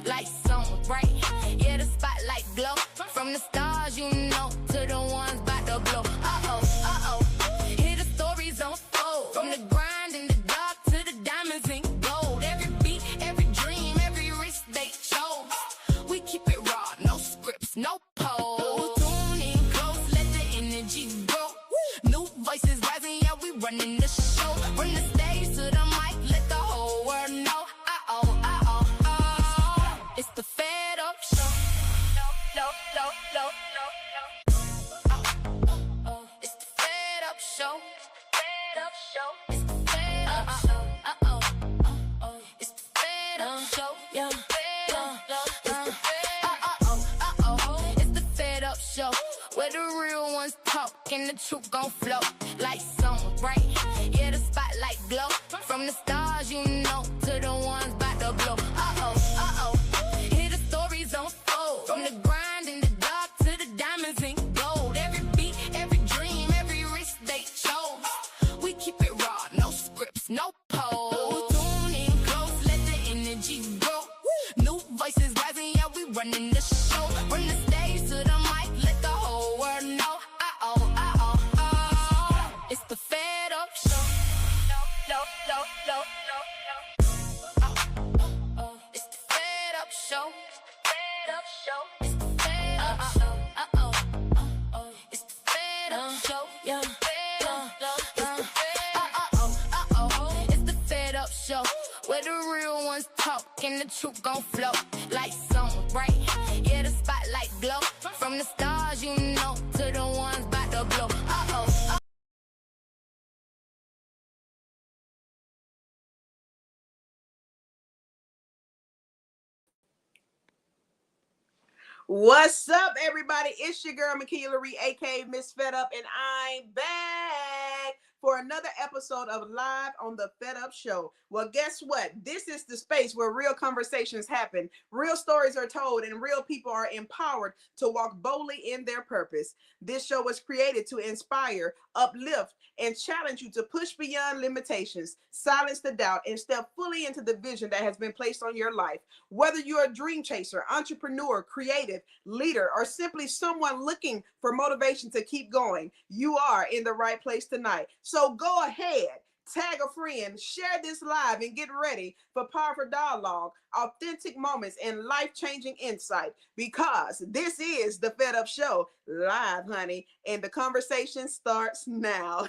like something bright. Yeah, the spotlight glow. From the stars, you know, to the ones about to blow. Hear the stories unfold. From the grind in the dark to the diamonds in gold. Every beat, every dream, every risk they chose. We keep it raw, no scripts, no pose. Tune in close, let the energy grow. New voices rising, yeah, we running the show. From the stage to the mic, let the whole world know. It's the Fed Up Show. It's the Fed Up Show. It's the Fed Up Show. It's the Fed Up Show. Yeah. It's the Fed Up Show. Where the real ones talk and the truth gon' flow like something bright. Yeah, the spotlight glow. From the stars, you know, to the ones about to blow. Hear the stories unfold. From the grind in the dark to the diamonds in gold. Every beat, every dream, every risk they chose. We keep it raw, no scripts, no pose. Tune in close, let the energy grow. New voices rising, yeah, we running the show. From the stage to the mic, let the whole world know. It's the Fed Up Show. It's the Fed Up Show. It's the Fed Up Show. It's the Fed Up Show. Yeah. It's the Fed Up Show. Where the real ones talk and the truth gon' flow like something bright. Yeah, the spotlight glow. From the stars, you know, to the ones about to blow. What's up, everybody? It's your girl, Makia Ree, aka Miss Fed Up, and I'm back for another episode of Live on the Fed Up Show. Well, guess what? This is the space where real conversations happen, real stories are told, and real people are empowered to walk boldly in their purpose. This show was created to inspire, uplift, and challenge you to push beyond limitations, silence the doubt, and step fully into the vision that has been placed on your life. Whether you're a dream chaser, entrepreneur, creative, leader, or simply someone looking for motivation to keep going, you are in the right place tonight. So go ahead, tag a friend, share this live, and get ready for powerful dialogue, authentic moments, and life-changing insight, because this is the Fed Up Show live, honey, and the conversation starts now.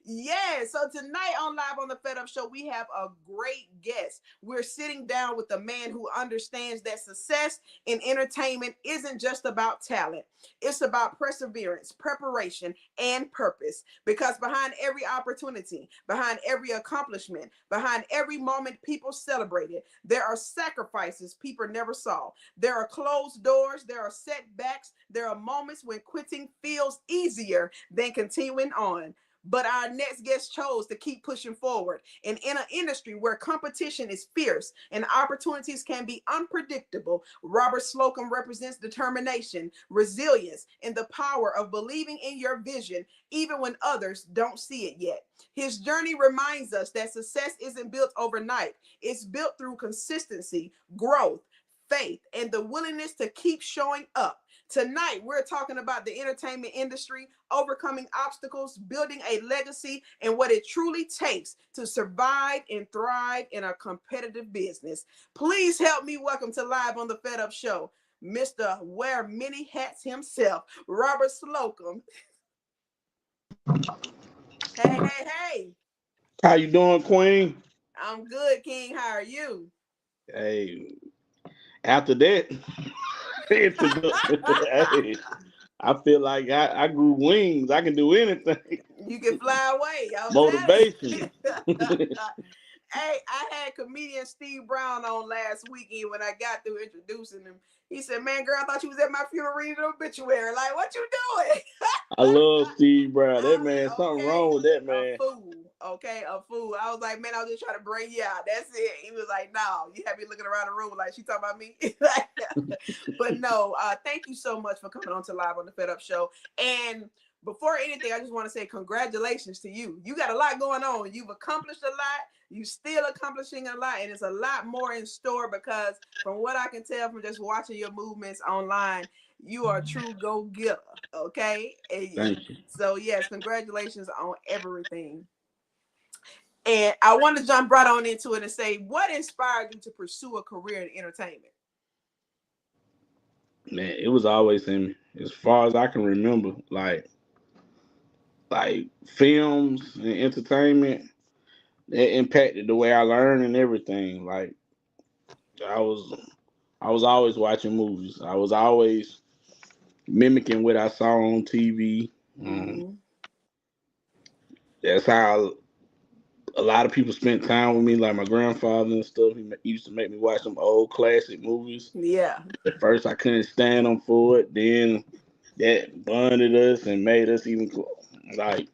Yeah, so tonight on Live on the Fed Up Show, we have a great guest. We're sitting down with a man who understands that success in entertainment isn't just about talent. It's about perseverance, preparation, and purpose. Because behind every opportunity, behind every accomplishment, behind every moment people celebrated, there are sacrifices people never saw. There are closed doors, there are setbacks, there are moments when quitting feels easier than continuing on. But our next guest chose to keep pushing forward. And in an industry where competition is fierce and opportunities can be unpredictable, Robert Slocum represents determination, resilience, and the power of believing in your vision, even when others don't see it yet. His journey reminds us that success isn't built overnight. It's built through consistency, growth, faith, and the willingness to keep showing up. Tonight, we're talking about the entertainment industry, overcoming obstacles, building a legacy, and what it truly takes to survive and thrive in a competitive business. Please help me welcome to Live on the Fed Up Show, Mr. Wear Many Hats himself, Robert Slocum. Hey. How you doing, Queen? I'm good, King. How are you? Hey, after that, it's a good. Hey, I feel like I grew wings. I can do anything. You can fly away. Motivation. Hey, I had comedian Steve Brown on last weekend when I got through introducing him. He said, "Man, girl, I thought you was at my funeral reading the obituary. Like, what you doing?" I love Steve Brown. That man, something wrong with that man. A fool. Okay, a fool. I was like, man, I was just trying to bring you out. That's it. He was like, no, you had me looking around the room like, she talking about me? But no, thank you so much for coming on to Live on the Fed Up Show. And before anything, I just want to say congratulations to you. You got a lot going on. You've accomplished a lot. You still accomplishing a lot, and it's a lot more in store because from what I can tell from just watching your movements online, you are a true go-getter. Okay. Thank you. So yes, congratulations on everything. And I want to jump right on into it and say, what inspired you to pursue a career in entertainment? Man, it was always in me. As far as I can remember, like films and entertainment, that impacted the way I learned and everything. Like I was I was always watching movies. I was always mimicking what I saw on TV. Um, Mm-hmm. that's how a lot of people spent time with me, like my grandfather and stuff. He used to make me watch some old classic movies. Yeah. At first, I couldn't stand them for it. Then that bonded us and made us even like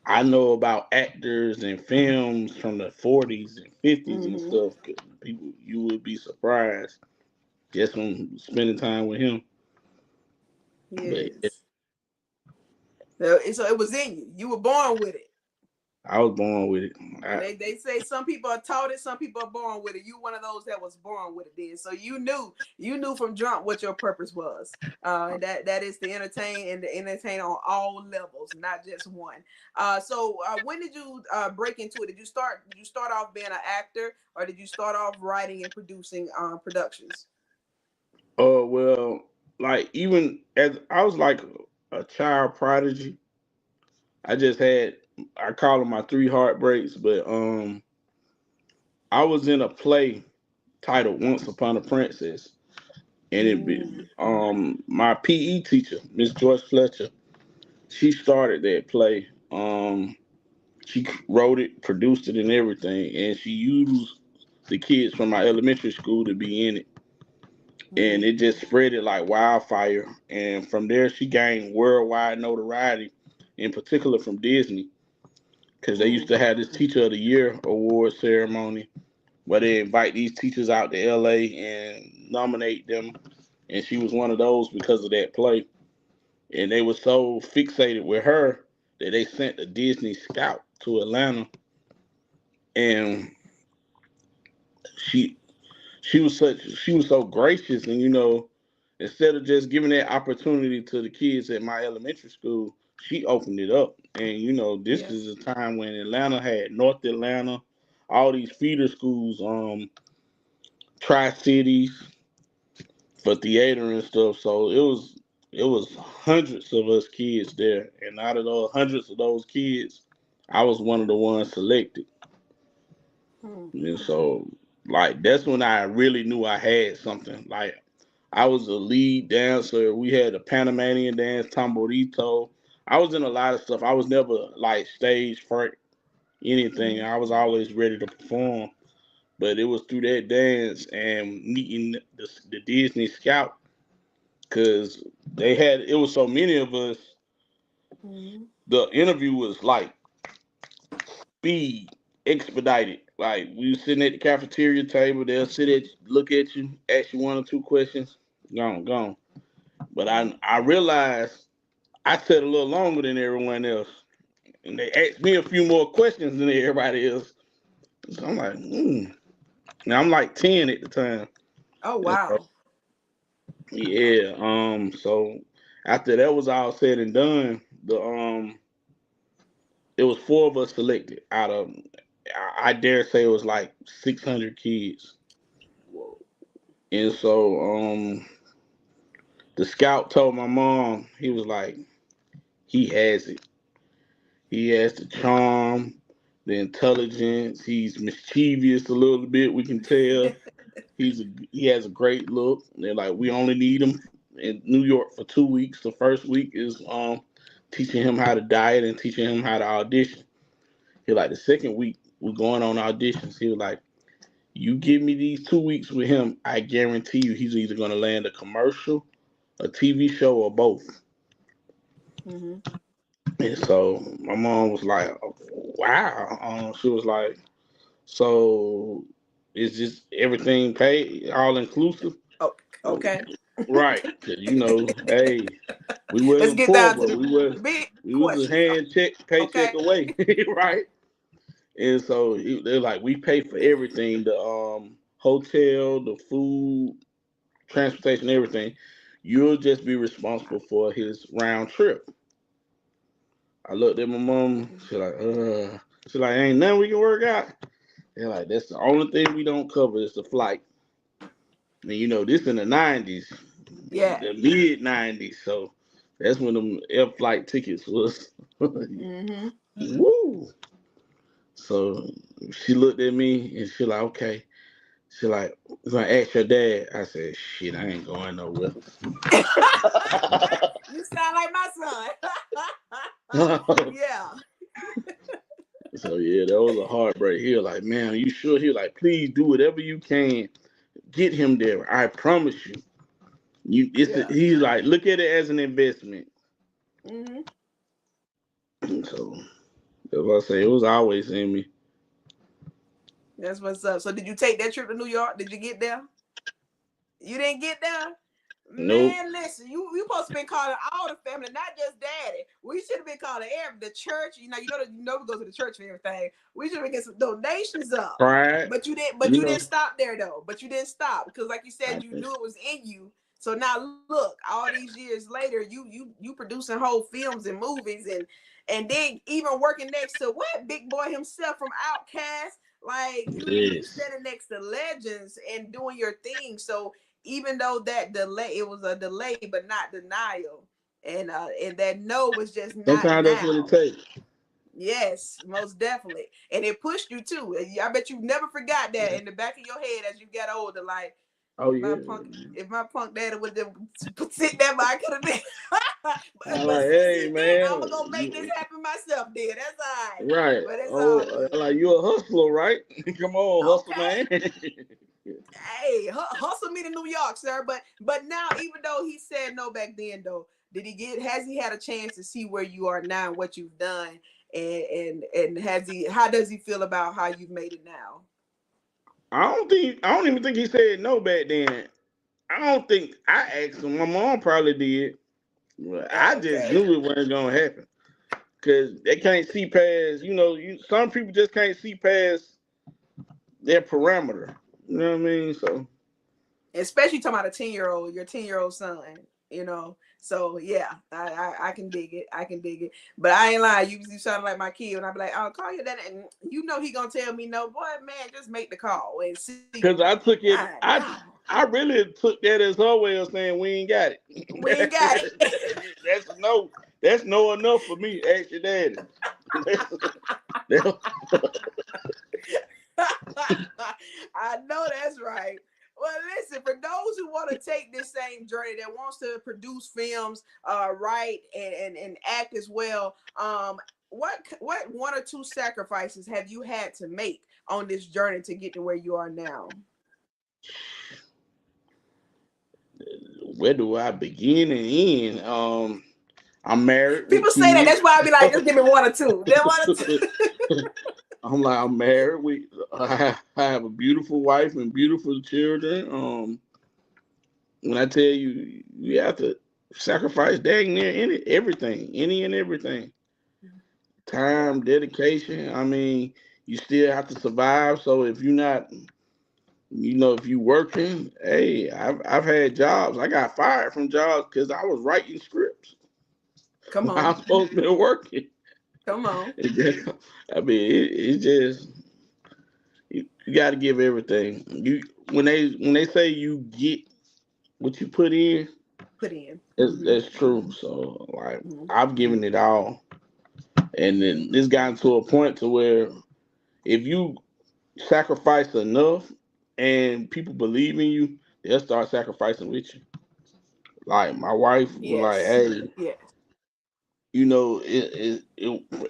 I know about actors and films from the 40s and 50s and Mm-hmm. stuff. People, you would be surprised just from spending time with him. But yeah, Yes. So it was in you. You were born with it. I was born with it. And they say some people are taught it, some people are born with it. You one of those that was born with it then. So you knew from jump what your purpose was. And that is to entertain and to entertain on all levels, not just one. So when did you break into it? Did you start off being an actor, or did you start off writing and producing productions? Oh well, like even as I was like a child prodigy, I just had I call them my three heartbreaks, but I was in a play titled Once Upon a Princess, and Mm. my PE teacher, Miss Joyce Fletcher, she started that play. She wrote it, produced it, and everything, and she used the kids from my elementary school to be in it, and Mm-hmm. it just spread it like wildfire. And from there, she gained worldwide notoriety, in particular from Disney, because they used Mm. to have this Teacher of the Year award ceremony where they invite these teachers out to LA and nominate them. And she was one of those because of that play. And they were so fixated with her that they sent a Disney scout to Atlanta, and she she was so gracious, and instead of just giving that opportunity to the kids at my elementary school, she opened it up. And this Yeah. is a time when Atlanta had North Atlanta, all these feeder schools, Tri Cities for theater and stuff. So it was hundreds of us kids there, and out of those hundreds of those kids, I was one of the ones selected. Mm. And so, like, that's when I really knew I had something. Like, I was a lead dancer. We had a Panamanian dance, tamborito. I was in a lot of stuff. I was never like stage fright, anything. Mm. I was always ready to perform. But it was through that dance and meeting the Disney Scout, because it was so many of us. Mm. The interview was like speed, expedited. Like, we was sitting at the cafeteria table, they'll look at you, ask you one or two questions, gone, gone. But Mm. I realized I said a little longer than everyone else, and they asked me a few more questions than everybody else. So I'm like, Now I'm like 10 at the time. Oh And so, wow. yeah. So after that was all said and done, it was four of us selected out of, I dare say it was like 600 kids. Whoa. And so the scout told my mom, he was like, he has it. He has the charm, the intelligence. He's mischievous a little bit. We can tell he has a great look. And they're like, we only need him in New York for 2 weeks. The first week is teaching him how to diet and teaching him how to audition. He like, the second week we're going on auditions. He was like, you give me these 2 weeks with him, I guarantee you he's either gonna land a commercial, a TV show, or both. Mm-hmm. And so my mom was like, oh, wow. She was like, so is just everything paid, all inclusive? Oh, okay. Right. 'Cause, hey, we Let's wasn't get poor, down to but the we was big a questions. hand check, paycheck Okay. away, right? And so they're like, we pay for everything, the hotel, the food, transportation, everything. You'll just be responsible for his round trip. I looked at my mom. She's like, ain't nothing we can work out. They're like, that's the only thing we don't cover is the flight. And you know, this in the '90s, Yeah. the mid '90s. So that's when them air flight tickets was. Mm-hmm. Woo. So she looked at me and she like, okay. She like, we're gonna ask your dad. I said, shit, I ain't going nowhere. You sound like my son. Yeah. So yeah, that was a heartbreak. He was like, man, are you sure? He was like, please do whatever you can. Get him there. I promise you. Yeah. He's like, look at it as an investment. Mm-hmm. So that's what I say. It was always in me. That's what's up. So did you take that trip to New York? Did you get there? You didn't get there? Nope. Man, listen, you supposed to be calling all the family, not just daddy. We should have been calling the church. We go to the church for everything. We should have been getting some donations up. Pride. But You you know. didn't stop there though. But you didn't stop because, like you said, you knew it was in you. So now look, all these years later, you producing whole films and movies and then even working next to what Big Boy himself from Outkast. Like you Yes. standing next to legends and doing your thing. So even though that delay, it was a delay, but not denial. And that no was just not Sometimes that's what it now. takes. Yes, most definitely. And it pushed you too. I bet you never forgot that in the back of your head as you got older. Like Oh my yeah. punk if my punk daddy would have sit there, I could have been. I'm But like, since hey he didn't, I'm man, gonna go make this happen myself then. That's all right. right. But it's all Oh, good. like you a hustler, right? Come on, hustle, Okay. man. Hey, hustle me to New York, sir. But now, even though he said no back then, though, has he had a chance to see where you are now and what you've done, and how does he feel about how you've made it now? I don't even think he said no back then. I don't think I asked him. My mom probably did. I just Okay. knew it wasn't gonna happen because they can't see past. Some people just can't see past their parameter. You know what I mean? So Especially talking about a 10-year-old, your 10-year-old son, you know. So yeah, I can dig it. I can dig it. But I ain't lying. You sound like my kid, and I be like, "I'll call you that," and he gonna tell me no. Boy, man, just make the call and see. because I took it, My God, I really took that as her way of saying we ain't got we ain't got it. it. That's no. That's no enough for me. Ask your daddy. That's- I know that's right. Well, listen, for those who want to take this same journey, that wants to produce films, write and act as well, what one or two sacrifices have you had to make on this journey to get to where you are now? Where do I begin and end? I'm married with People say that. kids. That's why I be like, just give me one or two. Then one or two. I'm married. I have a beautiful wife and beautiful children. When I tell you, you have to sacrifice dang near any and everything. Yeah. Time, dedication. I mean, you still have to survive. So if you're not, if you working, hey, I've had jobs. I got fired from jobs because I was writing scripts. Come I'm on. supposed to be working. Come on. I mean, it's just you got to give everything. You when they say you get what you put in, Put in. that's true. So like Hmm. I've given it all, and then it's gotten to a point to where if you sacrifice enough and people believe in you, they'll start sacrificing with you. Like my wife was like, Yes. "Hey, Yes.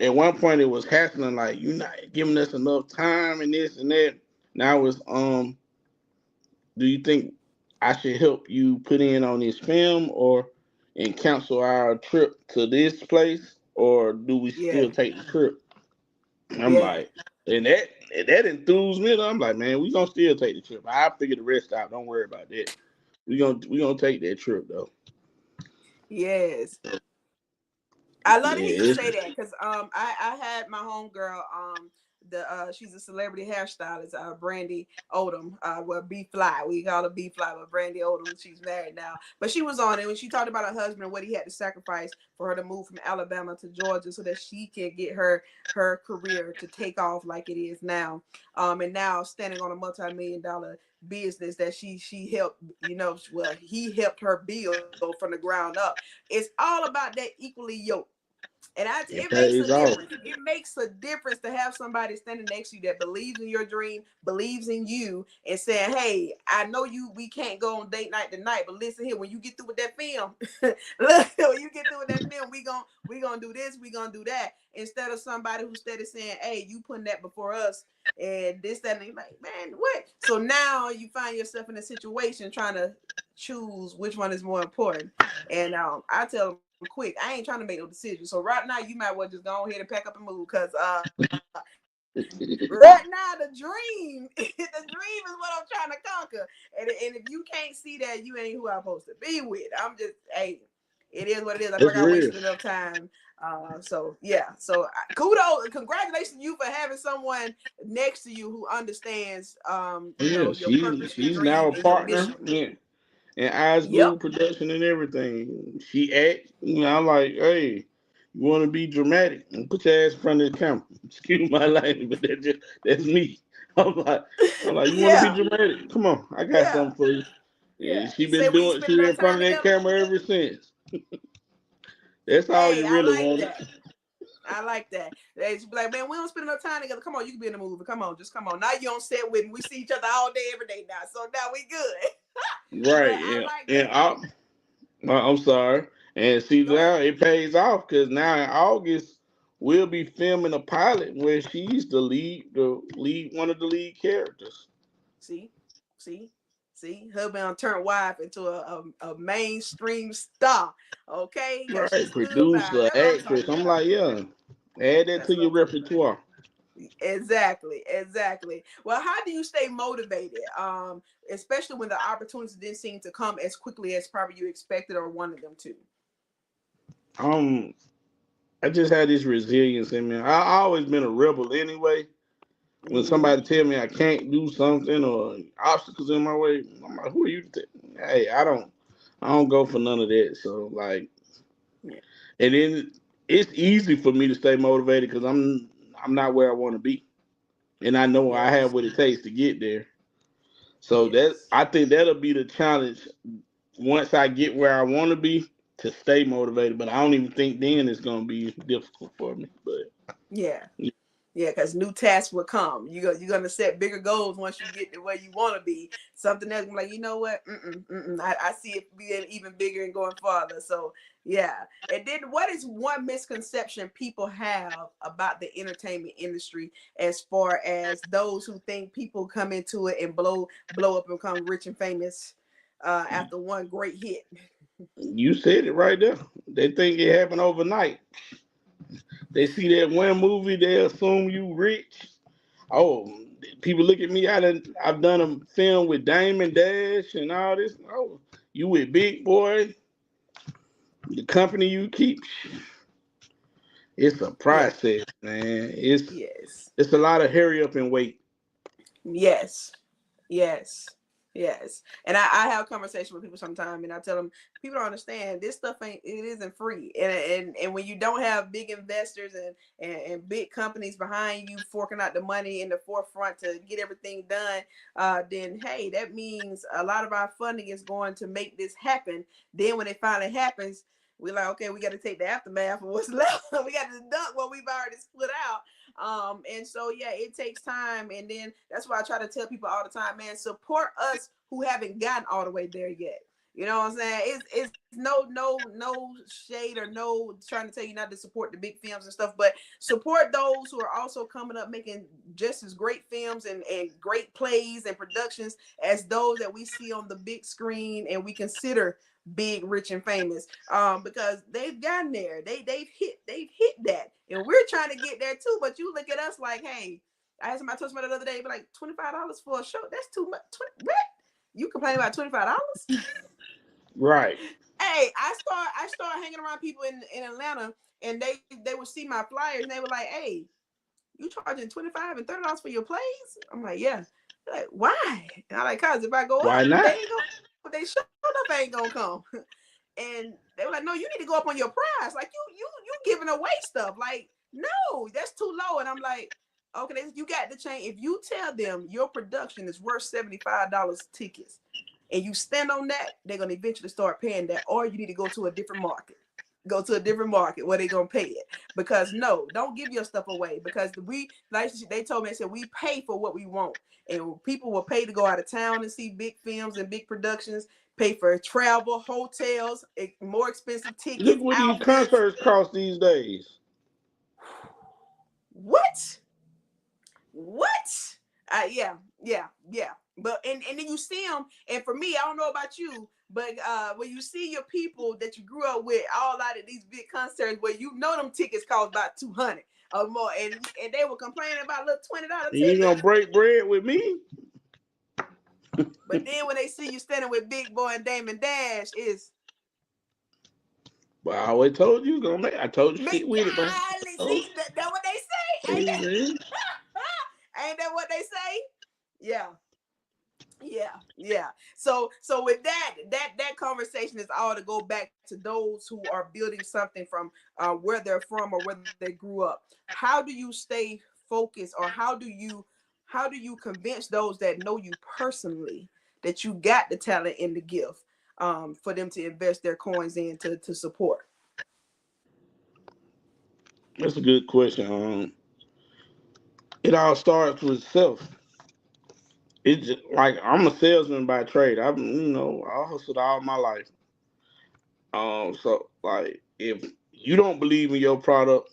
at one point it was hassling like you're not giving us enough time and this and that. Now it's do you think I should help you put in on this film or and cancel our trip to this place or do we Yeah. still take the trip? I'm Yeah. like, and that enthused me. I'm like, man, we gonna still take the trip. I'll figure the rest out. Don't worry about that. We gonna take that trip though. Yes. I love to hear you Yeah, say that because I had my homegirl she's a celebrity hairstylist, Brandy Odom. Well, B Fly, we call her B Fly, but Brandy Odom, she's married now. But she was on it when she talked about her husband and what he had to sacrifice for her to move from Alabama to Georgia so that she can get her career to take off like it is now. And now standing on a multi-million-dollar business that she helped, well, he helped her build from the ground up. It's all about that equally yoked. And It it makes a pays off. difference. It makes a difference to have somebody standing next to you that believes in your dream, believes in you, and saying, "Hey, I know we can't go on date night tonight, but listen here, when you get through with that film, look, when you get through with that film, we gonna do this, we gonna do that." Instead of somebody who's steady saying, "Hey, you putting that before us," and this, that, and you're like, man, what? So now you find yourself in a situation trying to choose which one is more important. And I tell them quick, I ain't trying to make no decision. So right now, you might well just go ahead and pack up and move, because right now the dream, the dream is what I'm trying to conquer. And if you can't see that, you ain't who I'm supposed to be with. I'm just, hey, it is what it is. I feel It's like I real. wasted enough time. So yeah. So kudos, congratulations to you for having someone next to you who understands, Yeah, your purpose, your she's dream, now a and your partner mission. in Eyes Yep. Glue production and everything. She act, I'm like, hey, you want to be dramatic? Put your ass in front of the camera. Excuse my language, but that's me. I'm like, you want to be Yeah. dramatic? Come on, I got Yeah. something for you. Yeah. Yeah, she Say been we ain't doing. She spending been no in front time of that together. camera ever since. That's all Hey, you I really like want. that. I like that. They be like, man, we don't spend enough time together. Come on, you can be in the movie. Come on, just come on. Now you on set with me. We see each other all day, every day now. So now we good. But Right? I Yeah, like and that. I'm sorry. And see Go ahead. now it pays off because now in August we'll be filming a pilot where she's the lead one of the lead characters. See, see, see. Husband turned wife into a mainstream star. Okay, because she Right, stood by him. producer, That's what I'm actress. talking I'm about. like, yeah, add that That's to what your I'm talking about. repertoire. Exactly, exactly. Well, how do you stay motivated? Especially when the opportunities didn't seem to come as quickly as probably you expected or wanted them to. Um, I just had this resilience in me. I always been a rebel anyway. When Mm-hmm. somebody tell me I can't do something or obstacles in my way, I'm like, who are you? Hey, I don't go for none of that. So like, Yeah. and then it's easy for me to stay motivated because I'm not where I want to be, and I know I have Yes. what it takes to get there. So that Yes. I think that'll be the challenge once I get where I want to be to stay motivated. But I don't even think then it's gonna be difficult for me. But Yeah. Yeah, because new tasks will come. You're gonna set bigger goals once you get to where you want to be. Something that's like, you know what? I see it being even bigger and going farther. So yeah. And then, what is one misconception people have about the entertainment industry, as far as those who think people come into it and blow up and become rich and famous after one great hit? you said it right there. They think it happened overnight. They see that one movie, they assume you rich. Oh, people look at me. I've done a film with Damon Dash and all this. Oh, you with Big Boy, the company you keep. It's a Yeah. process, man. Yes. It's a lot of hurry up and wait. Yes. Yes. Yes. And I have conversation with people sometimes, and I tell them, people don't understand, this stuff it isn't free. And when you don't have big investors and big companies behind you forking out the money in the forefront to get everything done, then hey, that means a lot of our funding is going to make this happen. Then when it finally happens, we're like, okay, we got to take the aftermath of what's left. We got to deduct what we've already split out. And so yeah, it takes time. And then that's why I try to tell people all the time, man, support us who haven't gotten all the way there yet. You know what I'm saying? It's no shade or no trying to tell you not to support the big films and stuff, but support those who are also coming up making just as great films and great plays and productions as those that we see on the big screen and we consider big, rich, and famous. Because they've gotten there. They've hit that. And we're trying to get there too. But you look at us like, hey, I had somebody told me the other day, be like $25 for a show. That's too much. What? You complain about $25? Right. Hey, I start hanging around people in Atlanta, and they would see my flyers and they were like, hey, you charging $25 and $30 for your plays? I'm like, yeah. They're like, why? And I'm like, cause if I go Why up, not? they ain't gonna, they sure enough ain't gonna come. And they were like, no, you need to go up on your price. Like you giving away stuff. Like, no, that's too low. And I'm like, okay, you got to change. If you tell them your production is worth $75 tickets and you stand on that, they're gonna eventually start paying that. Or you need to go to a different market. Go to a different market where they're gonna pay it. Because no, don't give your stuff away. Because like they told me, they said we pay for what we want. And people will pay to go out of town and see big films and big productions, pay for travel, hotels, more expensive Look tickets, what these outfits. concerts cost these days. What? What? Yeah. But and then you see them, and for me, I don't know about you, but when you see your people that you grew up with all out at these big concerts, where you know them tickets cost about $200 or more, and they were complaining about a little $20 And you ticket. gonna break bread with me? But then when they see you standing with Big Boy and Damon Dash, is But I always told you gonna make. I told you stick with it, man. see that what they say? Hey, man. Ain't that what they say? Yeah. Yeah. So with that conversation is all to go back to those who are building something from where they're from or where they grew up. How do you stay focused, or how do you convince those that know you personally that you got the talent and the gift for them to invest their coins in to support? That's a good question. It all starts with self. It's just, like I'm a salesman by trade. I hustled all my life. So like if you don't believe in your product,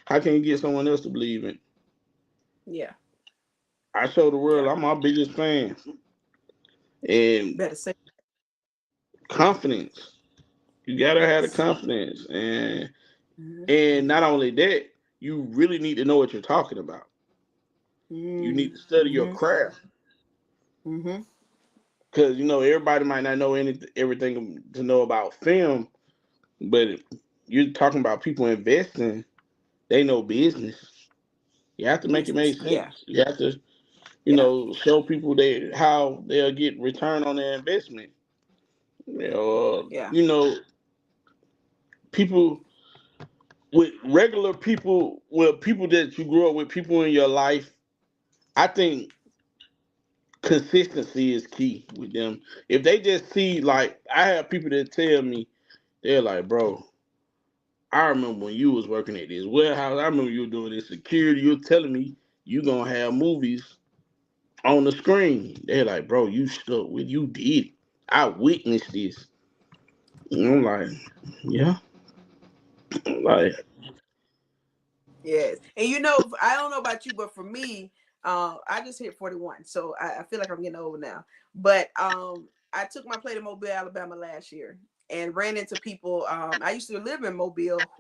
how can you get someone else to believe in? Yeah. I show the world Yeah. I'm my biggest fan. And Better say. confidence. You gotta have the Yes. confidence. And Mm-hmm. not only that, you really need to know what you're talking about. You need to study your Mm-hmm. craft. Mm-hmm. Because everybody might not know everything to know about film, but you're talking about people investing. They know business. You have to make it Business. make Yeah. sense. You have to, Yeah. show people how they'll get return on their investment. Yeah. People with regular people, with people that you grew up with, people in your life. I think consistency is key with them. If they just see, like, I have people that tell me, they're like, bro, I remember when you was working at this warehouse. I remember you were doing this security. You were telling me you gonna have movies on the screen. They're like, bro, you stuck with you did it. I witnessed this. And I'm like, yeah, like Yes. And I don't know about you, but for me, I just hit 41. So I feel like I'm getting old now. But I took my play to Mobile, Alabama last year and ran into people. I used to live in Mobile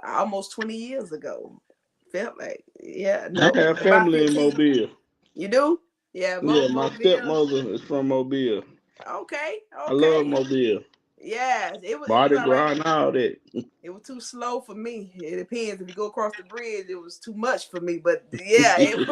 almost 20 years ago. Felt like, yeah, I no, have about family in 15. Mobile. You do? Yeah, Yeah, my Mobile. stepmother is from Mobile. Okay, I love okay. Mobile. Yes, it was Mardi all right. Gras and all that. It was too slow for me. It depends. If you go across the bridge, it was too much for me. But yeah, it was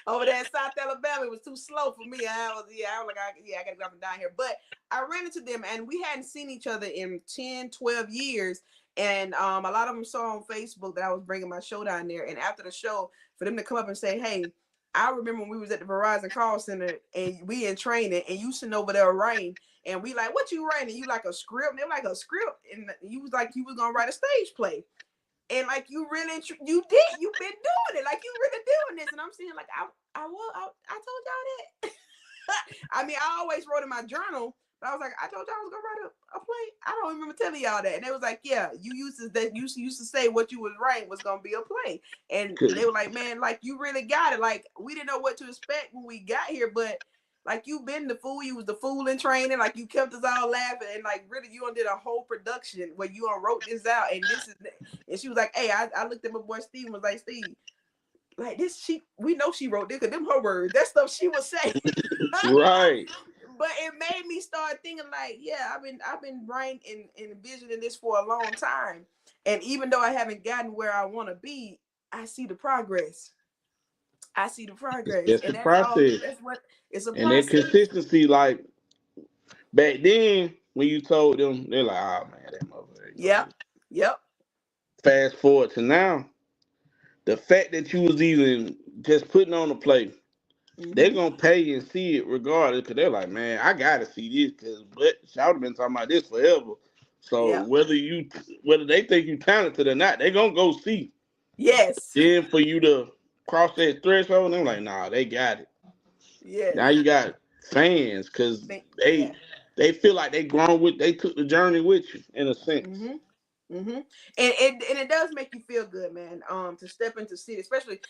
over there in South Alabama. It was too slow for me. I was like, I gotta go up and down here. But I ran into them, and we hadn't seen each other in 10, 12 years. And a lot of them saw on Facebook that I was bringing my show down there. And after the show, for them to come up and say, "Hey, I remember when we was at the Verizon call center and we in training, and you sitting over there writing." And we like, what you writing? You like a script? And they're like, a script. And you was like, you was gonna write a stage play. And like, you've been doing it. Like, you really doing this. And I'm saying, like, I told y'all that. I mean, I always wrote in my journal, but I was like, I told y'all I was gonna write a play. I don't remember telling y'all that. And they was like, yeah, you used to say what you was writing was gonna be a play. And they were like, man, like, you really got it. Like, we didn't know what to expect when we got here, but like, you been the fool. You was the fool in training. Like, you kept us all laughing, and like, really, you did a whole production where you wrote this out. And this is, and she was like, hey, I looked at my boy Steve and was like, Steve, like, we know she wrote this because them her words. That stuff she was saying. Right. But it made me start thinking, like, yeah, I've been writing and envisioning this for a long time. And even though I haven't gotten where I want to be, I see the progress. I see the It's progress. just the And that's all, process. that's what it's a And that process. consistency, like back then when you told them, they're like, oh man, that motherfucker ain't gonna do Yep. it. Yep. Fast forward to now, the fact that you was even just putting on the play, they're Mm-hmm. gonna pay and see it regardless, because they're like, man, I gotta see this, because but Shout been talking about this forever. So Yep. whether they think you talented or not, they gonna go see. Yes. Then for you to cross that threshold, they're like, nah, they got it. Yes. Now you got fans because Yeah. they feel like they took the journey with you in a sense. Mm-hmm. Mm-hmm. And it does make you feel good, man. To step into city, especially.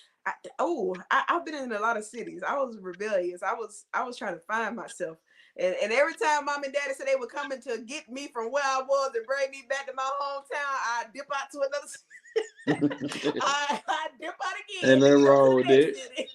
I've been in a lot of cities. I was rebellious. I was trying to find myself, and every time mom and daddy said they were coming to get me from where I was and bring me back to my hometown, I dip out to another. I dip out again. And Let then me go to roll with the next it. city.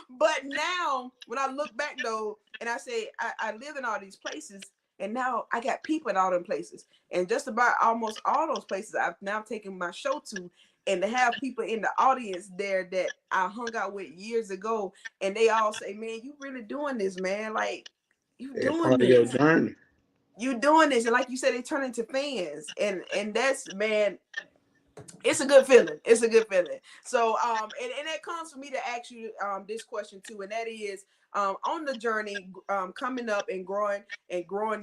But now, when I look back though, and I say I live in all these places, and now I got people in all them places, and just about almost all those places I've now taken my show to, and to have people in the audience there that I hung out with years ago, and they all say, "Man, you really doing this, man? Like, you It's doing part of your this, journey. you doing this," and like you said, they turn into fans, and that's, man, it's a good feeling. It's a good feeling. So and that comes for me to ask you this question too, and that is on the journey coming up and growing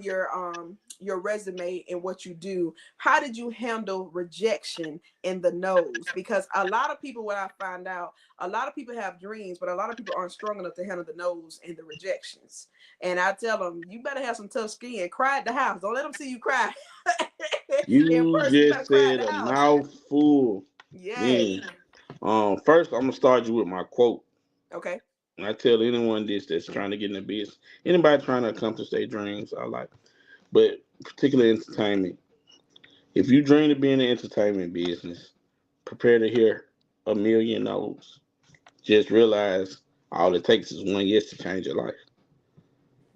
your resume and what you do, how did you handle rejection in the no's? Because a lot of people, what I find out, a lot of people have dreams, but a lot of people aren't strong enough to handle the no's and the rejections. And I tell them, you better have some tough skin. Cry at the house. Don't let them see you cry. In You person, you better just cry at said the a house. mouthful. Yes. Then, first I'm gonna start you with my quote. Okay. And I tell anyone this that's trying to get in the business, anybody trying to accomplish their dreams, I like, but particularly entertainment. If you dream to be in the entertainment business, prepare to hear a million no's. Just realize all it takes is one yes to change your life.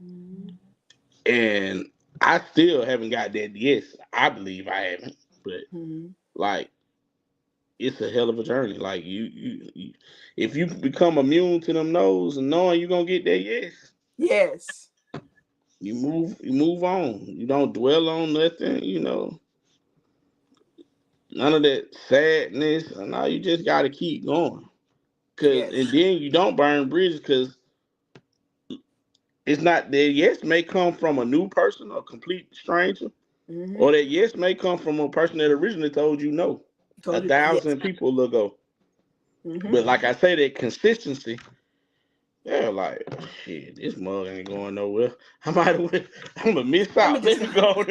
Mm-hmm. And I still haven't got that yes. I believe I haven't, but like it's a hell of a journey. Like you if you become immune to them no's and knowing you're gonna get that yes, Yes. you move on. You don't dwell on nothing. None of that sadness. No, you just got to keep going. And Yes. then you don't burn bridges because it's not that yes may come from a new person, a complete stranger, Mm-hmm. or that yes may come from a person that originally told you no a Told you. Yes. thousand people ago. Mm-hmm. But like I say, that consistency, yeah, like shit, this mug ain't going nowhere. I might have, I'm gonna miss Let me out. just Let me go.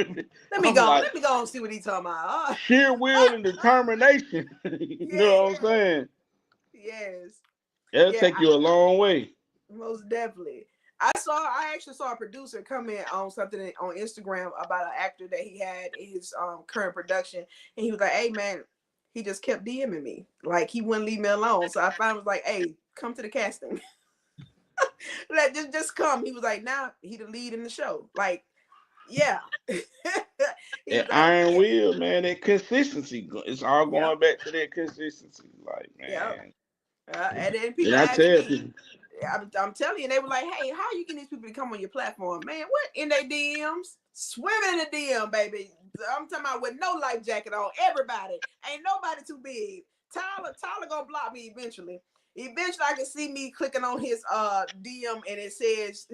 let me I'm go. like Let me go and see what he's talking about. sheer will and determination. You Yeah. know what I'm saying? Yes. It'll Yeah. take you a long way. Most definitely. I actually saw a producer comment on something on Instagram about an actor that he had in his current production, and he was like, "Hey man," he just kept DMing me, like he wouldn't leave me alone. So I finally was like, "Hey, come to the casting." Like just come. He was like, "Now he the lead in the show." Like, yeah. He was That like, iron "Yeah, will, man, that consistency. It's all yep, going back to that consistency. Like, yep." man. And then And people I ask tell me, people, I'm telling you, they were like, "Hey, how you getting these people to come on your platform, man? What in their DMs? Swimming in the DM, baby. I'm talking about with no life jacket on. Everybody, ain't nobody too big. Tyler gonna block me eventually. Eventually, I can see me clicking on his DM and it says,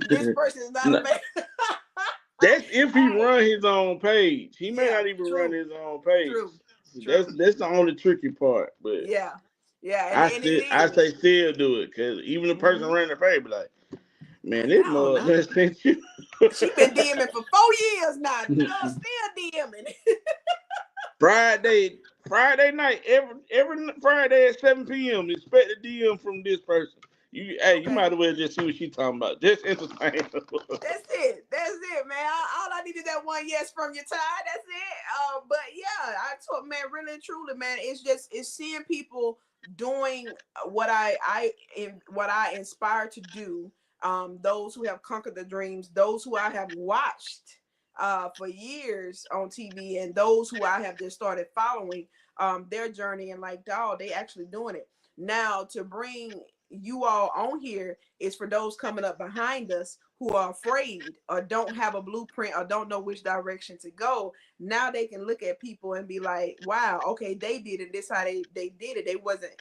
"This person is not no, available." that's if he Hey, run his own page. He may yeah, not even run true, his own page. true, So that's true. that's the only tricky part. But Yeah, yeah, and I it still I is. say still do it because even the person Mm-hmm. running the page be like, man, Like, this no, mug no. just sent you. She been DMing for 4 years now. Girl, still DMing. Friday, Friday night, every Friday at 7 p.m. Expect a DM from this person. You Okay. might as well just see what she talking about. Just entertain her. That's it. That's it, man. All I need is that one yes from your tie. That's it. But yeah, I told, man, really and truly, man, it's seeing people doing what I inspire to do. Those who have conquered their dreams, those who I have watched for years on TV, and those who I have just started following their journey, and like, dog, they actually doing it. Now to bring you all on here is for those coming up behind us who are afraid or don't have a blueprint or don't know which direction to go. Now they can look at people and be like, wow, okay, they did it. This how they did it. It wasn't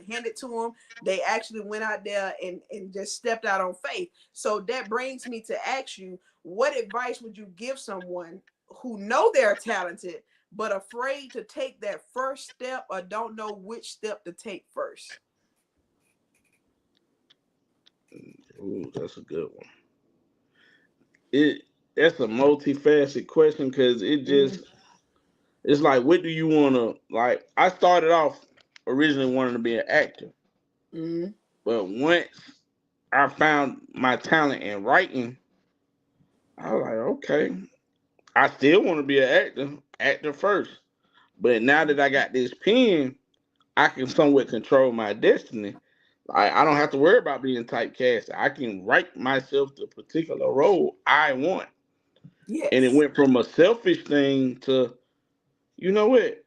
handed to them. They actually went out there and just stepped out on faith. So that brings me to ask you, what advice would you give someone who know they're talented but afraid to take that first step or don't know which step to take first? Ooh, that's a good one. It That's a multifaceted question because Mm-hmm. it's like, what do you want to like? I started off originally wanting to be an actor, Mm-hmm. but once I found my talent in writing, I was like, okay, I still want to be an actor first. But now that I got this pen, I can somewhat control my destiny. I don't have to worry about being typecast. I can write myself the particular role I want. And it Yes. went from a selfish thing to, you know what?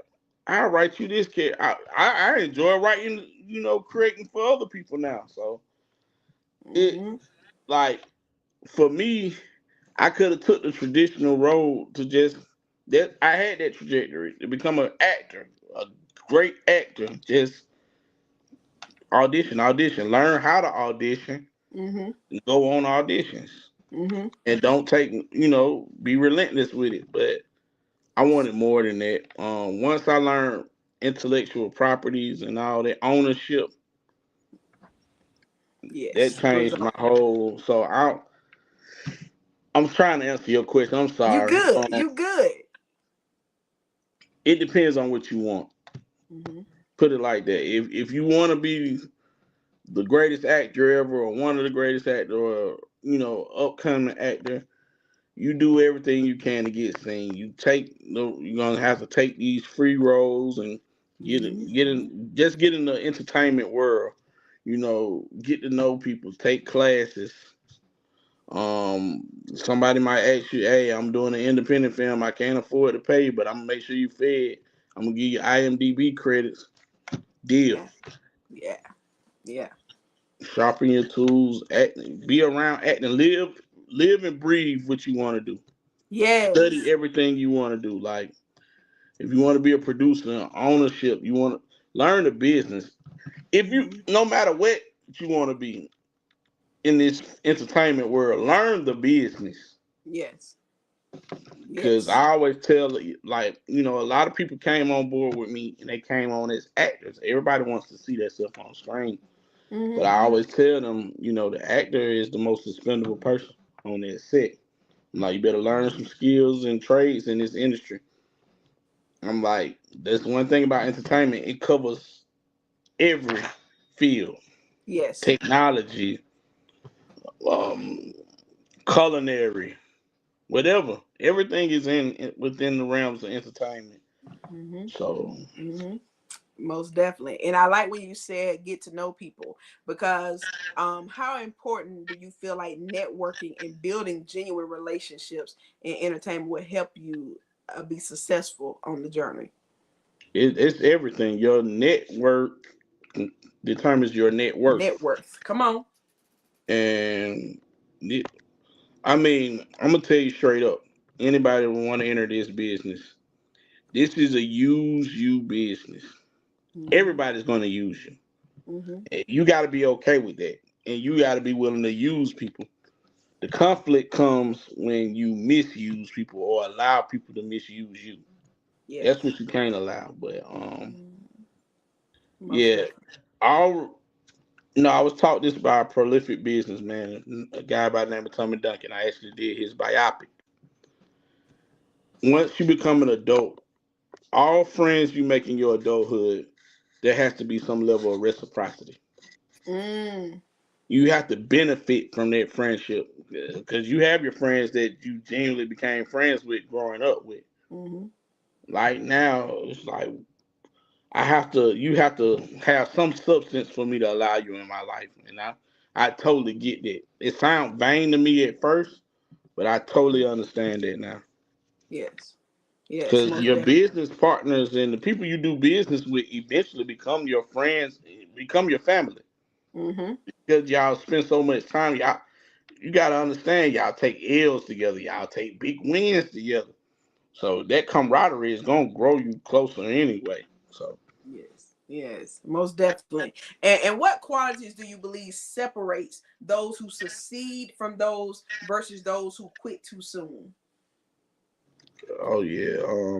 I'll write you this kid. I enjoy writing, creating for other people now. So it Mm-hmm. like for me, I could have took the traditional road to just that I had that trajectory to become an actor, a great actor. Just audition, learn how to audition, Mm-hmm. go on auditions, Mm-hmm. and don't take, be relentless with it. But I wanted more than that. Once I learned intellectual properties and all that ownership, that Yes. It was changed my whole. So I'm trying to answer your question. I'm you sorry. good. You good. It depends on what you want. Mm-hmm. Put it like that. If you want to be the greatest actor ever, or one of the greatest actor, or upcoming actor, you do everything you can to get seen. You're gonna have to take these free roles and Mm-hmm. get in the entertainment world. Get to know people, take classes. Somebody might ask you, "Hey, I'm doing an independent film. I can't afford to pay you, but I'm gonna make sure you fed. I'm gonna give you IMDb credits. Deal. Yeah. Yeah. Yeah. Sharpen your tools. Act, be around, act, and live and breathe what you want to do. Study Yes. everything you want to do. Like if you want to be a producer, ownership, you want to learn the business. If you, Mm-hmm. no matter what you want to be in this entertainment world, learn the business. Yes. Because Yes. I always tell, like, a lot of people came on board with me and they came on as actors. Everybody wants to see themselves on screen. But Mm-hmm. I always tell them, the actor is the most expendable person on that set. Like, you better learn some skills and trades in this industry. I'm like, that's one thing about entertainment. It covers every field, Yes. technology, um, culinary, whatever. Everything is within the realms of entertainment. Mm-hmm. So Mm-hmm. Most definitely. And I like when you said get to know people, because how important do you feel like networking and building genuine relationships in entertainment will help you be successful on the journey? it's everything. Your network determines your net Net worth. worth. Come on. And it, I mean, I'm gonna tell you straight up. Anybody who want to enter this business, this is a use you business. Mm-hmm. Everybody's gonna use you. Mm-hmm. And you got to be okay with that, and you got to be willing to use people. The conflict comes when you misuse people or allow people to misuse you. That's Yes. what you can't allow. But Mm, most yeah, definitely. all I was taught this by a prolific businessman, a guy by the name of Tommy Duncan. I actually did his biopic. Once you become an adult, all friends you make in your adulthood, there has to be some level of reciprocity. Mm, You have to benefit from that friendship because you have your friends that you genuinely became friends with growing up with. mm-hmm. Like now, it's like you have to have some substance for me to allow you in my life, and I totally get that. It sounds vain to me at first, but I totally understand that now. Yes. Yes, Because most your definitely. business partners and the people you do business with eventually become your friends, become your family. Mm-hmm. Because y'all spend so much time, y'all you gotta understand y'all take L's together, y'all take big wins together. So that camaraderie is gonna grow you closer anyway. So Yes. Yes, most definitely. And what qualities do you believe separates those who succeed from those versus those who quit too soon? oh yeah.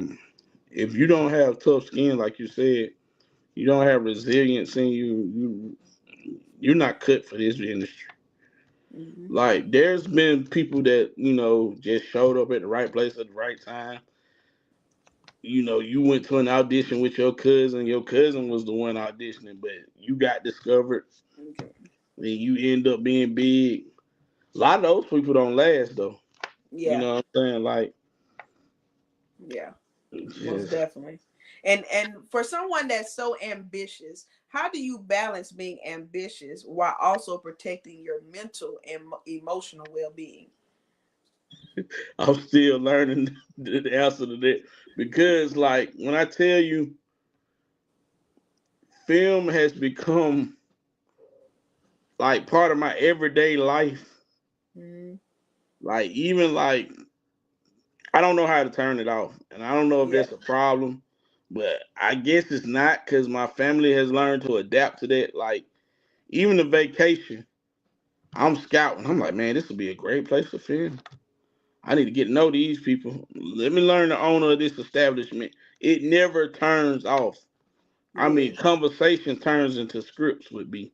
If you don't have tough skin, like you said, you don't have resilience in you're not cut for this industry. Mm-hmm. Like there's been people that, just showed up at the right place at the right time. You went to an audition with your cousin was the one auditioning, but you got discovered Okay. and you end up being big. A lot of those people don't last though. You Yeah. know what I'm saying? Like Yeah. Most just definitely. And for someone that's so ambitious, how do you balance being ambitious while also protecting your mental and emotional well-being? I'm still learning the answer to that. Because like when I tell you film has become like part of my everyday life. Mm, Like even like I don't know how to turn it off, and I don't know if yeah. that's a problem, but I guess it's not because my family has learned to adapt to that. Like even the vacation, I'm scouting. I'm like, man, this would be a great place to film. I need to get to know these people. Let me learn the owner of this establishment. It never turns off. I mean, Yes. conversation turns into scripts with me.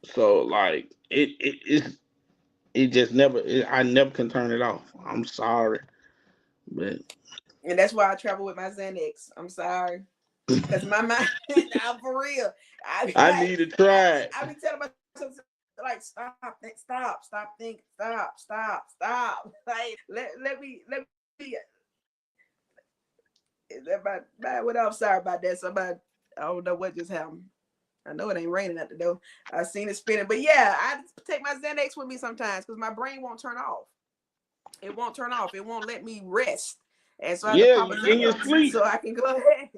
So like it just never. I never can turn it off. I'm sorry, but And that's why I travel with my Xanax. I'm sorry. Cause my mind, I'm for real. I be I like, need to try it. I be telling myself like, stop, think, stop. Like, let me. What I'm sorry about that. Somebody, I don't know what just happened. I know it ain't raining at the door. I seen it spinning, but yeah, I take my Xanax with me sometimes because my brain won't turn off. It won't turn off. It won't let me rest, and so I have to Yeah, pop a you in your Xanax sleep. so I can go ahead.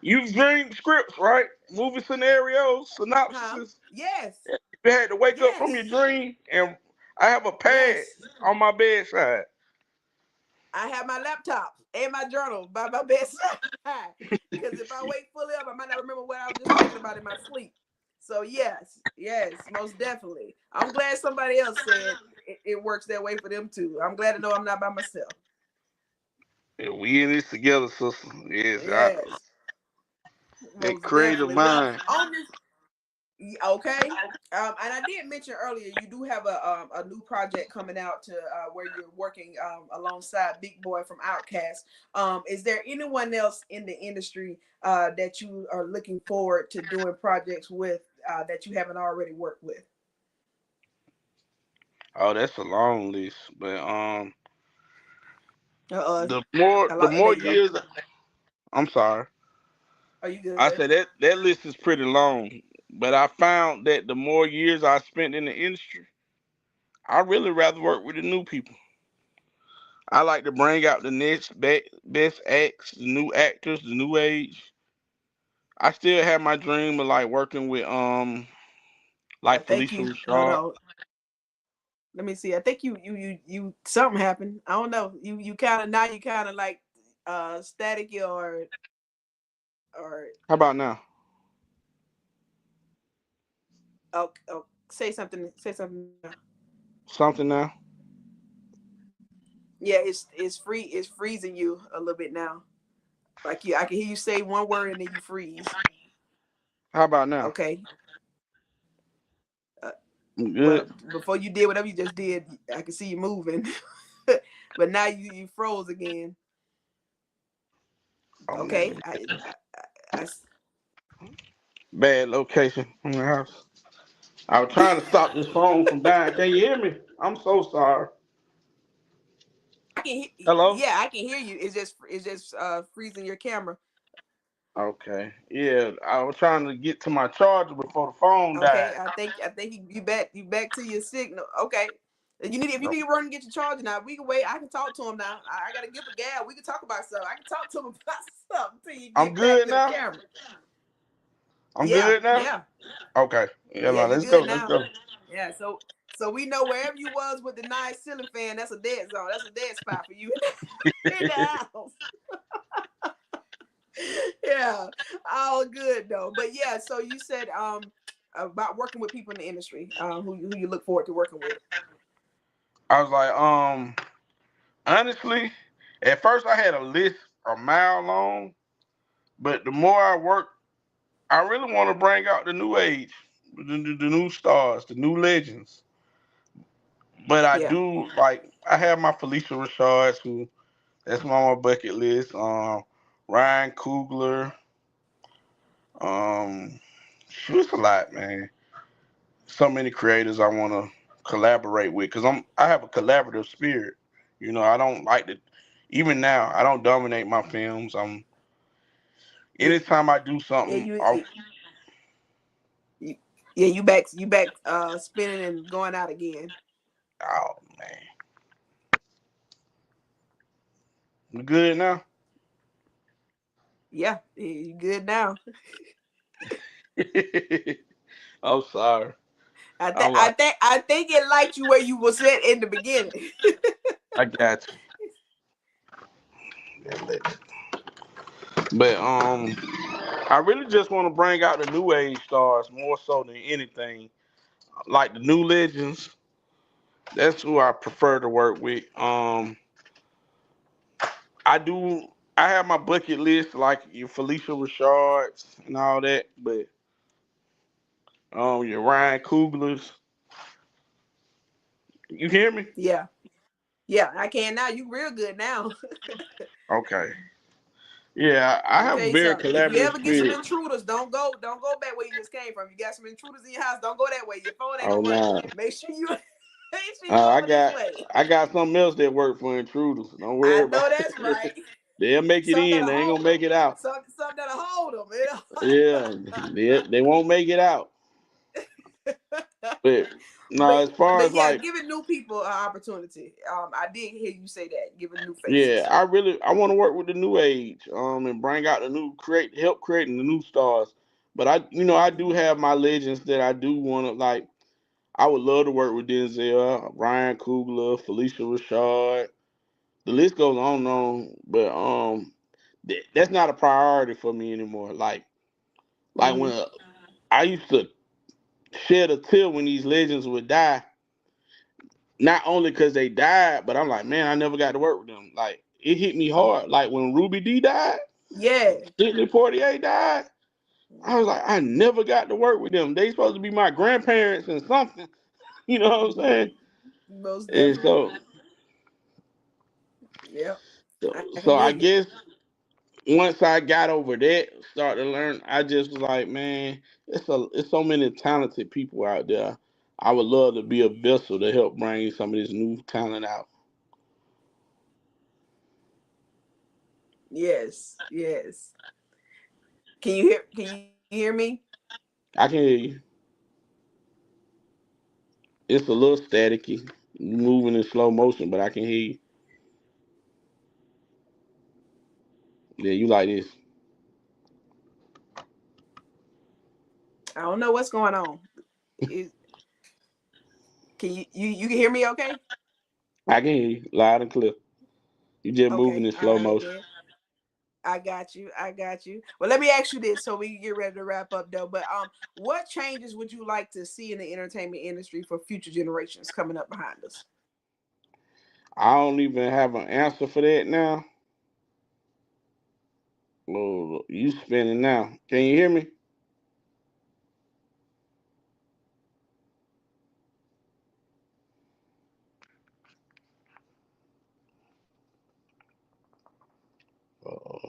You dream scripts, right? Movie scenarios, Huh? synopsises. Yes. You had to wake up from your Yes. dream, and I have a pad Yes. on my bedside. I have my laptop and my journal by my bedside. Because if I wake fully up, I might not remember what I was just thinking about in my sleep. So yes, yes, most definitely. I'm glad somebody else said it works that way for them too. I'm glad to know I'm not by myself. Yeah, we in this together, sister. Yes, Yes, that most creative definitely. Well, mind. on this, okay. And I did mention earlier you do have a new project coming out to where you're working alongside Big Boy from Outkast. Is there anyone else in the industry that you are looking forward to doing projects with that you haven't already worked with? Oh, that's a long list, but Uh, the there more you go. years. I'm sorry. Are you I good? said that list is pretty long, but I found that the more years I spent in the industry, I really rather work with the new people. I like to bring out the next best acts, the new actors, the new age. I still have my dream of like working with I like think Felicia you. Hold Rashad. on. Let me see. I think you something happened. I don't know. You kind of now you kind of like staticky or How about now? oh, say something now. Something now? Yeah, it's freezing you a little bit now. Like you I can hear you say one word and then you freeze. How about now? Okay. Uh, I'm well, good. before you did whatever you just did, I can see you moving. But now you froze again. Oh Okay. man, I bad location from the house. I was trying to stop this phone from dying. Can you hear me? I'm so sorry. I can Hello? yeah, I can hear you. It's just freezing your camera. Okay. Yeah, I was trying to get to my charger before the phone Okay, died. I think you back to your signal. Okay, If you need to run and get your charger now, we can wait. I can talk to him now. I got to give a gab. We can talk about something. I can talk to him about something till you I'm get back good to the now. camera. I'm Yeah, good now. yeah, Okay. Yeah, yeah. no, You let's go. good Let's now? go. Yeah. So we know wherever you was with the nice ceiling fan, that's a dead zone. That's a dead spot for you in the house. Yeah, all good though. But yeah, so you said about working with people in the industry, who you look forward to working with. I was like, honestly, at first I had a list a mile long, but the more I work, I really want to bring out the new age, the new stars, the new legends. But I Yeah, do like I have my Felicia Rashards, who that's on my bucket list. Ryan Coogler. Um, it's a lot, man. So many creators I want to collaborate with because I have a collaborative spirit. You know, I don't like to. Even now, I don't dominate my films. yeah, Anytime I do yeah. something, You yeah, you back spinning and going out again. oh man, you good now? Yeah, you good now. I'm sorry. I think I'm I like, think I think it liked you where you was at in the beginning. I got you. But I really just want to bring out the new age stars more so than anything. Like the new legends, that's who I prefer to work with. I do. I have my bucket list like your Felicia Richards and all that, but your Ryan Coogler's. You hear me? Yeah, yeah, I can now. You real good now. Okay. Yeah, I Let me have tell a you very something. If you collaborative ever get some spirit. intruders, don't go back where you just came from. You got some intruders in your house, don't go that way. Your phone ain't Oh gonna work. no, Make sure you make sure you I over this got way. I got something else that work for intruders. Don't I worry about know that's it. right. They'll make it Something in. that'll They ain't hold gonna make it out. something that'll hold them. You Yeah, they won't make it out. know? But no, but as far but as yeah, like, giving new people an opportunity. I did hear you say that, giving new yeah, faces. I want to work with the new age, and bring out the new help creating the new stars. But I do Hmm. have my legends that I do want to like. I would love to work with Denzel, Ryan Coogler, Felicia Rashad. The list goes on and on, but that's not a priority for me anymore. Like Hmm. when I used to shed a tear when these legends would die, not only because they died, but I'm like, man, I never got to work with them. Like it hit me hard. Like when Ruby D died, Yeah. Sidney 48 died. I was Hmm. like, I never got to work with them. They supposed to be my grandparents and something. You know what I'm Hmm. saying? Most And definitely. Yep. I so can I dig it. guess once I got over that, started to learn, I just was like, man, it's so many talented people out there. I would love to be a vessel to help bring some of this new talent out. Yes. Yes. Can you hear me? I can hear you. It's a little staticky, moving in slow motion, but I can hear you. Yeah, you like this. I don't know what's going on. Is, can you can hear me okay? I can hear you loud and clear. You just moving Okay. in All slow right motion. then. I got you. I got you. Well, let me ask you this so we can get ready to wrap up though. But what changes would you like to see in the entertainment industry for future generations coming up behind us? I don't even have an answer for that now. Oh, you spinning now. Can you hear me? Uh-oh.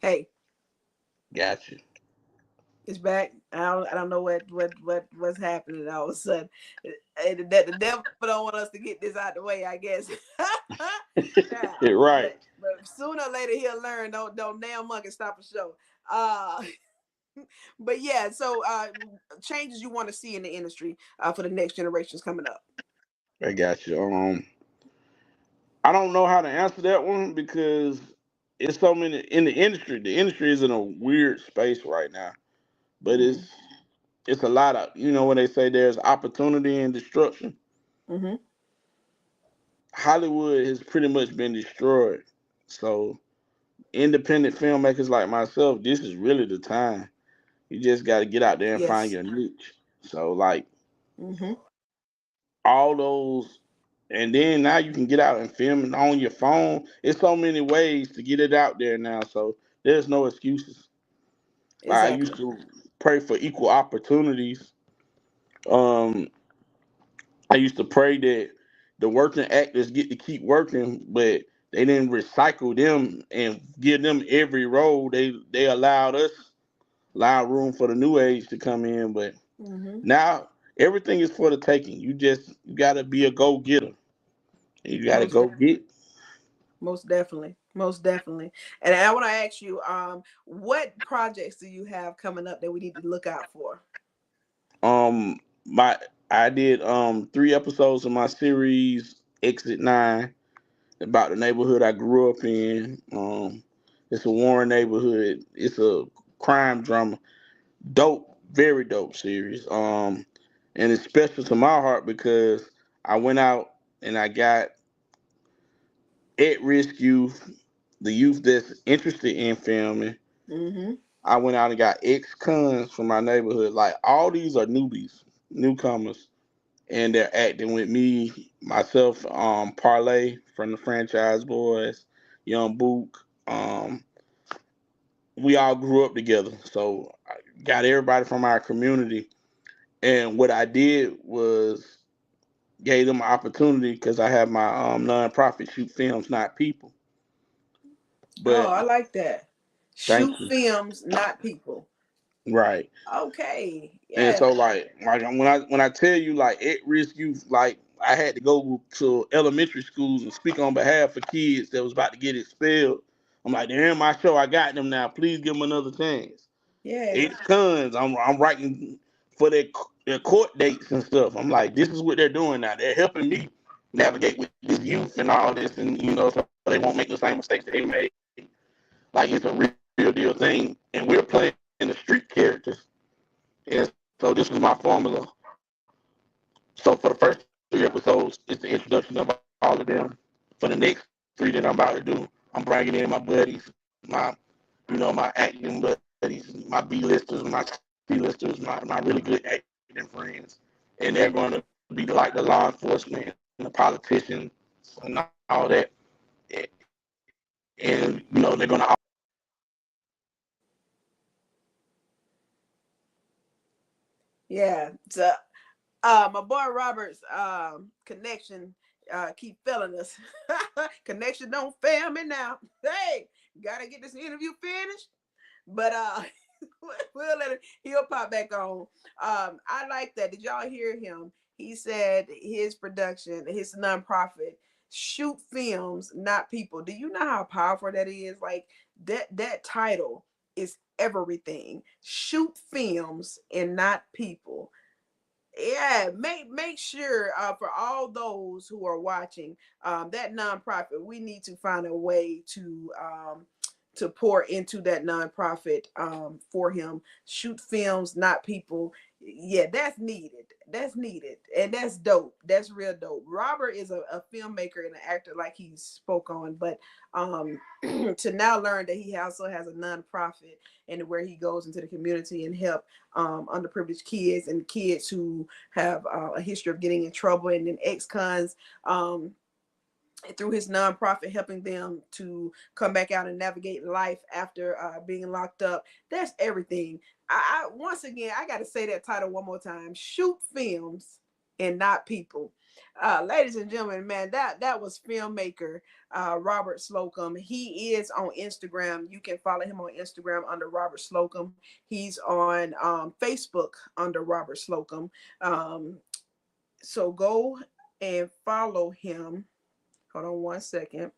Hey, Gotcha. it's back. I don't know what's happening all of a sudden. That the devil don't want us to get this out the way, I guess. Yeah, You're but right. but sooner or later he'll learn. Don't damn monkey stop a show. Uh, but yeah, so changes you want to see in the industry for the next generations coming up. I got you. I don't know how to answer that one because it's so many in the industry. The industry is in a weird space right now, but Mm-hmm. it's a lot of when they say there's opportunity and destruction. Mm-hmm. Hollywood has pretty much been destroyed. So independent filmmakers like myself, this is really the time. You just got to get out there and find Yes. your niche. So like Mm-hmm. all those, and then now you can get out and film it on your phone. It's so many ways to get it out there now. So there's no excuses. Like I used Exactly. to pray for equal opportunities. Um, I used to pray that the working actors get to keep working, but they didn't recycle them and give them every role. They allowed room for the new age to come in, but Mm-hmm. now everything is for the taking. You gotta be a go getter. You gotta Most go definitely. get. Most definitely. Most definitely. And I want to ask you, what projects do you have coming up that we need to look out for? My I did 3 episodes of my series Exit 9 about the neighborhood I grew up in. It's a Warren neighborhood. It's a crime drama. Dope, very dope series. And it's special to my heart because I went out and I got at-risk youth, the youth that's interested in filming. Mm-hmm. I went out and got ex-cons from my neighborhood. Like all these are newbies, newcomers, and they're acting with me, myself, Parlay from the Franchise Boys, Young Book. We all grew up together, so I got everybody from our community. And what I did was gave them an opportunity because I have my nonprofit shoot films, not people. Oh, But I like that. thank Shoot you. films, not people. Right. Okay. And Yeah. so like when I tell you like at risk youth, like I had to go to elementary schools and speak on behalf of kids that was about to get expelled. I'm like, they're in my show. I got them now. Please give them another chance. Yeah. It's tons. I'm writing for their court dates and stuff. I'm like, this is what they're doing now. They're helping me navigate with this youth and all this, and so they won't make the same mistakes that they made. Like it's a real deal thing, and we're playing the street characters. And so this was my formula. So for the first 3 episodes, it's the introduction of all of them. For the next 3 that I'm about to do, I'm bringing in my buddies, my acting buddies, my B-listers, my C-listers, my really good acting friends. And they're going to be like the law enforcement and the politicians and all that. And they're going to all be involved in it. Yeah. So my boy Robert's connection keep failing us. Connection don't fail me now. Hey, gotta get this interview finished. But we'll let him, he'll pop back on. I like that. Did y'all hear him? He said his production, his nonprofit, shoot films, not people. Do you know how powerful that is? Like that title is everything. Shoot films and not people. Yeah, make sure for all those who are watching that nonprofit, we need to find a way to pour into that nonprofit for him. Shoot films, not people. Yeah, that's needed. That's needed, and that's dope. That's real dope. Robert is a filmmaker and an actor, like he spoke on, but to now learn that he also has a nonprofit and where he goes into the community and help underprivileged kids and kids who have a history of getting in trouble, and then ex-cons through his nonprofit, helping them to come back out and navigate life after being locked up. That's everything. I once again, I got to say that title one more time: shoot films and not people. Ladies and gentlemen, man, that was filmmaker Robert Slocum. He is on Instagram. You can follow him on Instagram under Robert Slocum. He's on Facebook under Robert Slocum. So go and follow him. Hold on one second.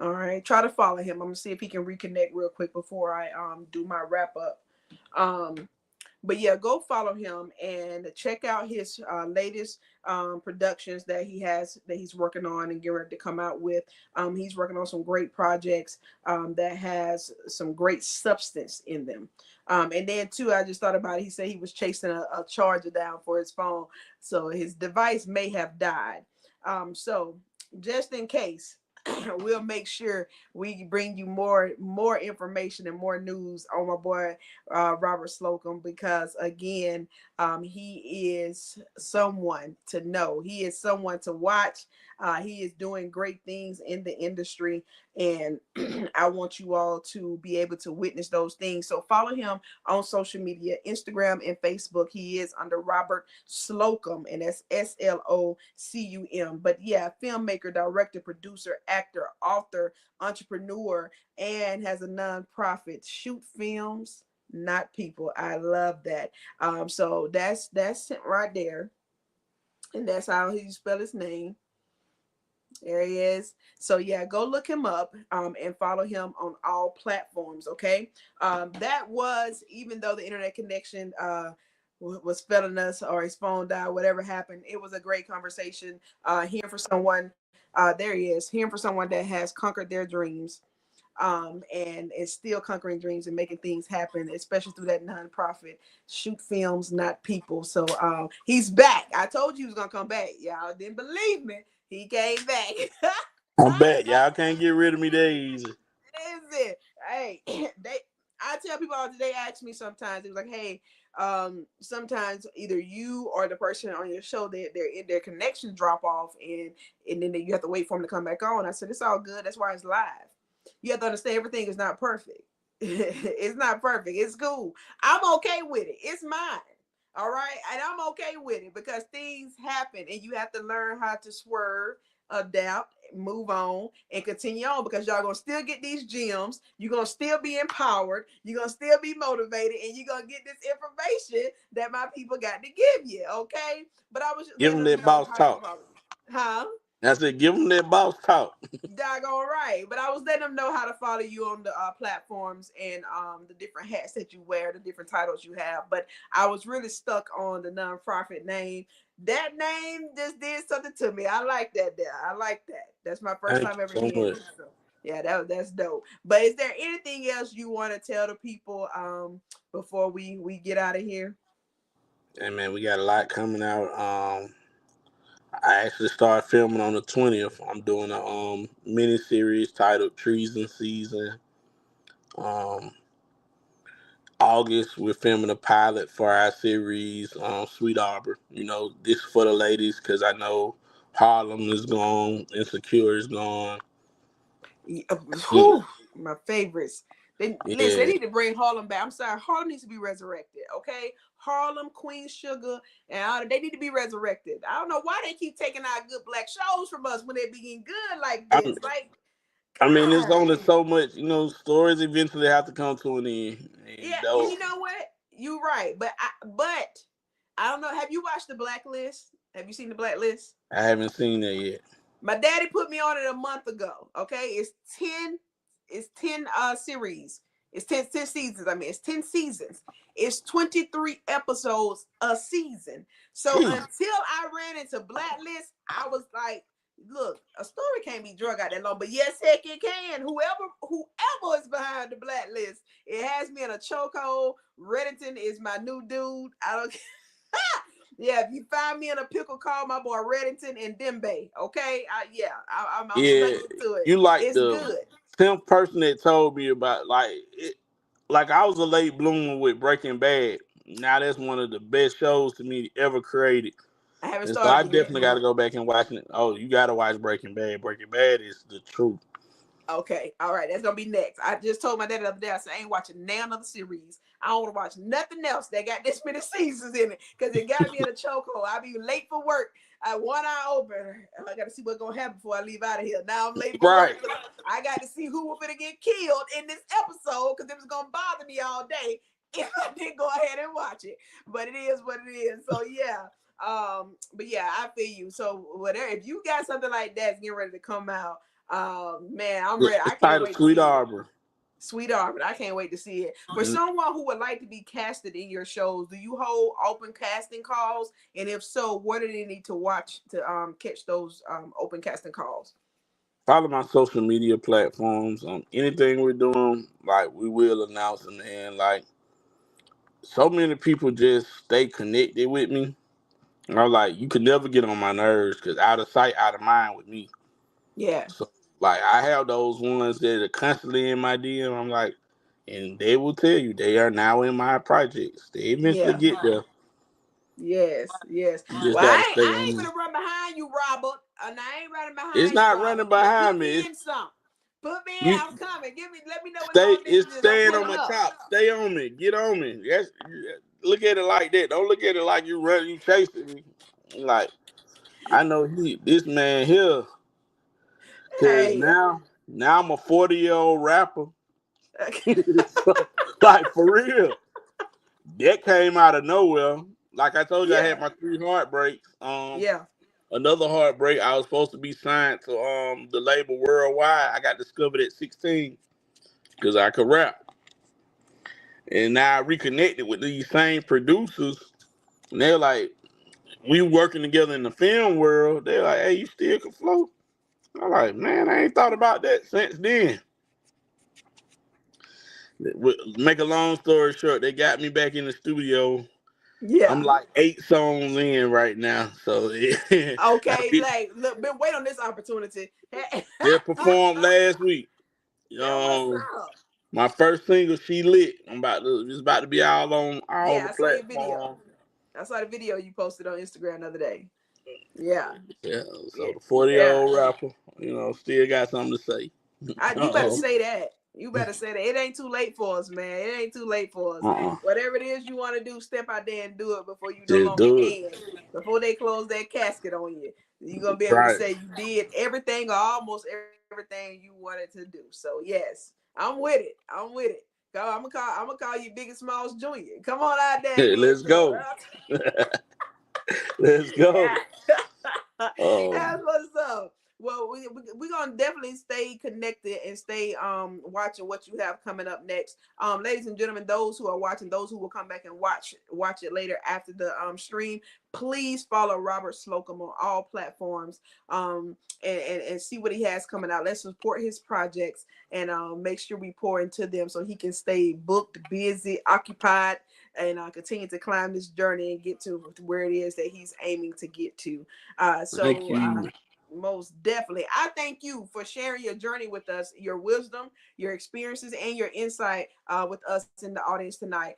All right, try to follow him. I'm gonna see if he can reconnect real quick before I do my wrap up. Um, but yeah, go follow him and check out his latest productions that he has that he's working on and getting ready to come out with. He's working on some great projects that has some great substance in them. And then too, I just thought about it. He said he was chasing a charger down for his phone, so his device may have died. So just in case. We'll make sure we bring you more information and more news on my boy Robert Slocum, because again, he is someone to know. He is someone to watch. He is doing great things in the industry, and I want you all to be able to witness those things. So follow him on social media, Instagram and Facebook. He is under Robert Slocum, and that's Slocum. But yeah, filmmaker, director, producer, actor, author, entrepreneur, and has a nonprofit, Shoot Films, Not People. I love that. So that's right there, and that's how he spell his name. There he is. So yeah, go look him up and follow him on all platforms. Okay. That was, even though the internet connection was failing us or his phone died, whatever happened, it was a great conversation. Hearing for someone, there he is. Hearing for someone that has conquered their dreams. And is still conquering dreams and making things happen, especially through that nonprofit, Shoot Films, Not People. So he's back. I told you he was gonna come back. Y'all didn't believe me. He came back. I'm back. Y'all can't get rid of me that easy. Listen, hey, I tell people all, they ask me sometimes, it was like, hey, sometimes either you or the person on your show, their connections drop off, and then you have to wait for them to come back on. I said, it's all good. That's why it's live. You have to understand, everything is not perfect. It's not perfect. It's cool. I'm okay with it. It's mine. All right. And I'm okay with it because things happen and you have to learn how to swerve, adapt, move on, and continue on, because y'all gonna still get these gems. You're gonna still be empowered. You're gonna still be motivated, and you're gonna get this information that my people got to give you. Okay. But I was just Give letting them them that know boss how to talk. follow me. Huh? I said, give them that boss talk. Doggone right. But I was letting them know how to follow you on the platforms and the different hats that you wear, the different titles you have. But I was really stuck on the nonprofit name. That name just did something to me. I like that there. I like that. That's my first Thank time you ever so hearing much. it. So yeah, that's dope. But is there anything else you want to tell the people before we get out of here? And man, we got a lot coming out. I actually started filming on the 20th. I'm doing a mini series titled Treason Season. Um, August, we're filming a pilot for our series, Sweet Arbor. You know, this for the ladies because I know Harlem is gone, Insecure is gone. Yeah, Yeah, whew, my favorites. They listen. They yeah. need to bring Harlem back. I'm sorry, Harlem needs to be resurrected. Okay, Harlem, Queen Sugar, and all, they need to be resurrected. I don't know why they keep taking our good black shows from us when they're being good like I, this. Like, I mean, there's God, only so much. You know, stories eventually have to come to an end. yeah. And And though you know what? You're right. But I don't know. Have you watched the Blacklist? Have you seen the Blacklist? I haven't seen that yet. My daddy put me on it a month ago. Okay, it's ten series. It's 10 seasons. I mean, it's 10 seasons. It's 23 episodes a season. So Jeez. until I ran into Blacklist, I was like, look, a story can't be drug out that long. But yes, heck it can. Whoever is behind the Blacklist, it has me in a chokehold. Reddington is my new dude. I don't Yeah, if you find me in a pickle, call my boy Reddington and Dembe. Okay, I'm stuck Yeah, into it. you like It's the good. 10th person that told me about like I was a late bloomer with Breaking Bad. Now that's one of the best shows to me ever created, I haven't and so I started it yet, definitely got to but go back and watch it. Oh, you got to watch Breaking Bad. Breaking Bad is the truth. Okay, all right, that's gonna be next. I just told my dad the other day, I said I ain't watching none of the series. I don't want to watch nothing else that got this many seasons in it because it got me in a chokehold. I'll be late for work. I one eye open. I got to see what's gonna happen before I leave out of here. Now I'm late for Right. work. I got to see who was gonna get killed in this episode because it was gonna bother me all day if I didn't go ahead and watch it. But it is what it is. So yeah. But yeah, I feel you. So whatever, if you got something like that's getting ready to come out, man, I'm ready. I It's can't titled wait to Sweet see it. Arbor. Sweet Arbor, I can't wait to see it. For someone who would like to be casted in your shows, do you hold open casting calls? And if so, what do they need to watch to catch those open casting calls? Follow my social media platforms. Anything we're doing, like we will announce them. And like so many people just stay connected with me. I'm like, you could never get on my nerves because out of sight, out of mind with me. Yeah, So like I have those ones that are constantly in my DM. I'm like, and they will tell you they are now in my projects. They eventually yeah, get there. yes, yes. You just Well, gotta I stay I ain't on me. gonna run behind you, Robert. And I ain't running It's behind you, not Robert. running Just put behind me. me in some. Put me in. You I'm coming. Let me know what stay. long It's distance is. I'm staying on pulling my up. top. Stay on me. Get on me. Yes. Look at it like that. Don't look at it like you running, you chasing me. Like I know this man here, cause Hey. now I'm a 40-year-old rapper. So, like for real, that came out of nowhere. Like I told you, I had Yeah. my 3 heartbreaks. Yeah. Another heartbreak. I was supposed to be signed to the label Worldwide. I got discovered at 16 because I could rap, and now I reconnected with these same producers. And they're like, we working together in the film world. They're like, hey, you still can flow. I'm like, man, I ain't thought about that since then. Make a long story short, they got me back in the studio. I'm Yeah. like 8 songs in right now, so I Okay, be, like look, been wait on this opportunity. That just performed last week. what's Um, up. my first single, "She Lit." It's about to be all on all Yeah, the I saw your video. platforms. I saw the video you posted on Instagram the other day. Yeah, Yeah, yeah, so the 40-year-old yeah. rapper, still got something to say. You better uh say that. You better say that. It ain't too late for us, man. It ain't too late for us. uh Whatever it is you want to do, step out there and do it before you no Just longer do it. can. Before they close that casket on you, you're gonna be able to Right. say you did everything or almost everything you wanted to do. So yes, I'm with it. I'm with it. I'm gonna call you Biggie Smalls Jr. Come on out there and get Let's into go. Let's go. it. Um, That's what's up. Well, we're gonna definitely stay connected and stay watching what you have coming up next. Ladies and gentlemen, those who are watching, those who will come back and watch it later after the stream, please follow Robert Slocum on all platforms and see what he has coming out. Let's support his projects and make sure we pour into them so he can stay booked, busy, occupied, and continue to climb this journey and get to where it is that he's aiming to get to. Thank So you. most definitely, I thank you for sharing your journey with us, your wisdom, your experiences, and your insight with us in the audience tonight.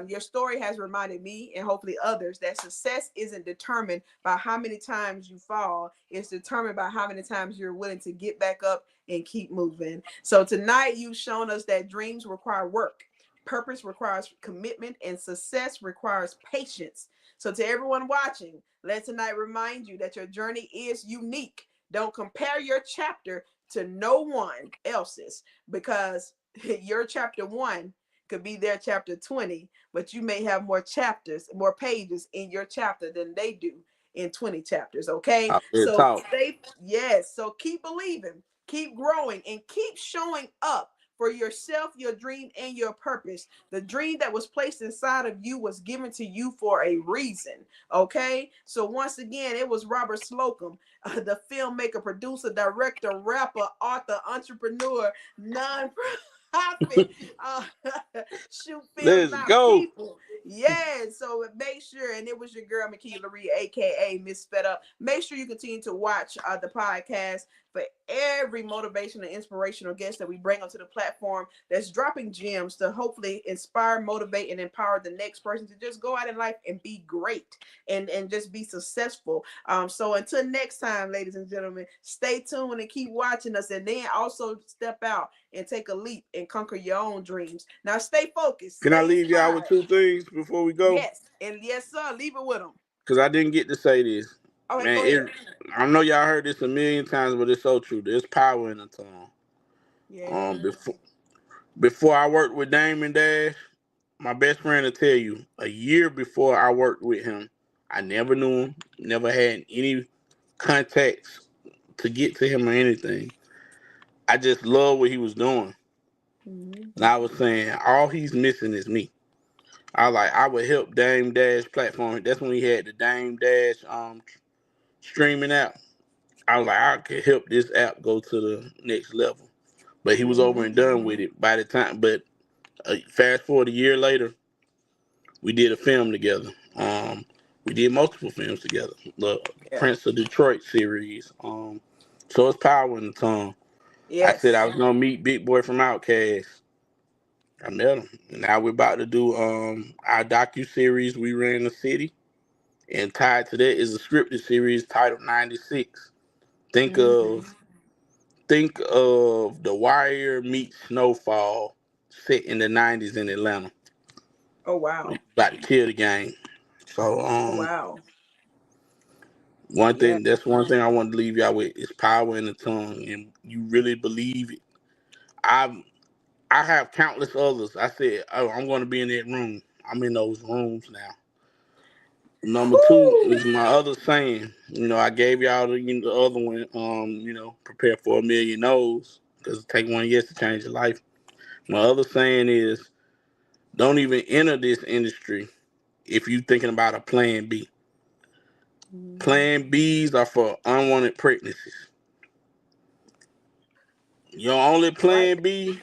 Your story has reminded me and hopefully others that success isn't determined by how many times you fall. It's determined by how many times you're willing to get back up and keep moving. So tonight you've shown us that dreams require work. Purpose requires commitment and success requires patience. So, to everyone watching, let tonight remind you that your journey is unique. Don't compare your chapter to no one else's because your chapter 1 could be their chapter 20, but you may have more chapters, more pages in your chapter than they do in 20 chapters. Okay. I will So, talk. yes. So, keep believing, keep growing, and keep showing up for yourself, your dream, and your purpose. The dream that was placed inside of you was given to you for a reason. Okay. So once again, it was Robert Slocum, the filmmaker, producer, director, rapper, author, entrepreneur, non-profit, uh, shoot film Let's now go. people. Yeah, so make sure, and it was your girl, Makia Laree, aka Miss Fed Up. Make sure you continue to watch the podcast for every motivational and inspirational guest that we bring onto the platform that's dropping gems to hopefully inspire, motivate, and empower the next person to just go out in life and be great and just be successful. So until next time, ladies and gentlemen, stay tuned and keep watching us, and then also step out and take a leap and conquer your own dreams. Now stay focused, Can I stay leave y'all with inspired. 2 things before we go? Yes, and yes, sir, leave it with them. Because I didn't get to say this. Okay, Man, go ahead. I know y'all heard this a million times, but it's so true. There's power in the tongue. Yeah. Before I worked with Damon Dash, my best friend will tell you, a year before I worked with him, I never knew him, never had any contacts to get to him or anything. I just love what he was doing. Mm-hmm. And I was saying, all he's missing is me. I would help Dame Dash platform. That's when he had the Dame Dash streaming app. I was like, I could help this app go to the next level. But he was over Mm-hmm. and done with it by the time. But fast forward a year later, we did a film together. We did multiple films together. The Yeah. Prince of Detroit series. So it's power in the tongue. I said I Yes. was gonna meet Big Boy from Outkast. I met him. Now we're about to do our docu series. We ran the city, and tied to that is a scripted series titled 96. Think Mm-hmm. of think of The Wire meets Snowfall, set in the 90s in Atlanta. Oh wow. About to kill the game. So Oh wow. Yeah. that's one thing I want to leave y'all with is power in the tongue, and you really believe it. I I have countless others. I said, oh, I'm going to be in that room. I'm in those rooms now. Number two Woo! is my other saying. I gave y'all the other one. Prepare for a million no's because it take one yes to change your life. My other saying is, don't even enter this industry if you thinking about a plan B. Mm-hmm. Plan Bs are for unwanted pregnancies. Your only I like plan B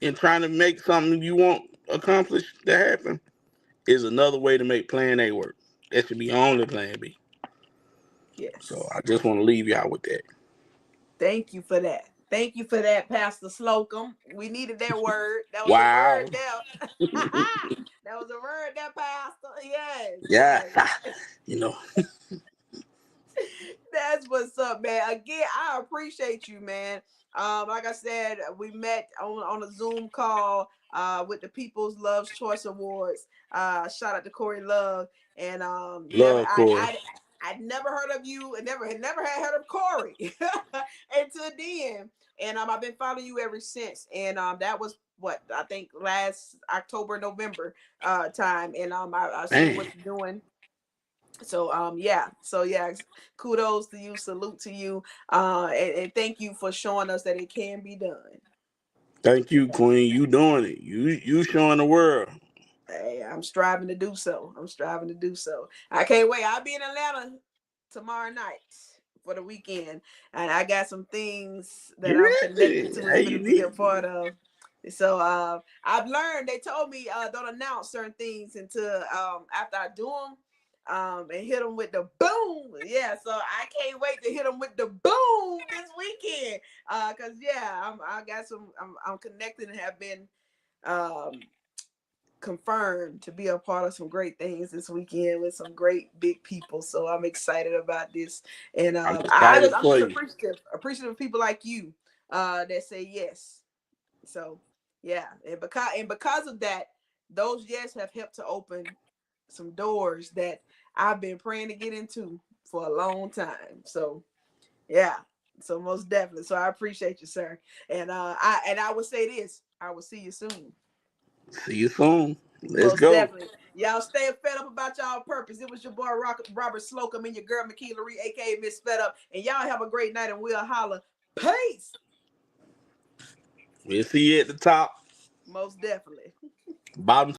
in trying to make something you want accomplished to happen is another way to make plan A work. That should be only plan B. it. So Yes. I just want to leave y'all with that. Thank you for that. Thank you for that, Pastor Slocum. We needed that word. That was a word Wow. there. That was a word there, Pastor. Yes, Yeah. yes. You know. That's what's up, man. Again, I appreciate you, man. Like I said, we met on a Zoom call with the People's Love's Choice Awards. Shout out to Corey Love. And yeah, Love Corey. I'd never heard of you and never had heard of Corey until then. And I've been following you ever since. And that was what I think last October, November time. And I see Man. what you're doing. So kudos to you, salute to you, and thank you for showing us that it can be done. Thank you, Queen. You doing it. You showing the world. Hey, I'm striving to do so. I can't wait. I'll be in Atlanta tomorrow night for the weekend, and I got some things that You I'm connected ready? to Hey, and you finna be a need. part of. So I've learned. They told me don't announce certain things until after I do them. And hit them with the boom. Yeah, so I can't wait to hit them with the boom this weekend. Cause yeah, I'm connected and have been um confirmed to be a part of some great things this weekend with some great big people. So I'm excited about this. And I'm excited I'm for just you. appreciative of people like you that say yes. So yeah, and because of that, those yes have helped to open some doors that I've been praying to get into for a long time. So yeah. So most definitely. So I appreciate you, sir. And I would say this. I will see you soon. See you soon. Let's Most go. definitely. Y'all stay fed up about y'all purpose. It was your boy Robert Slocum and your girl Makila Ree, aka Miss Fed Up. And y'all have a great night and we'll holler. Peace. We'll see you at the top. Most definitely. Bottom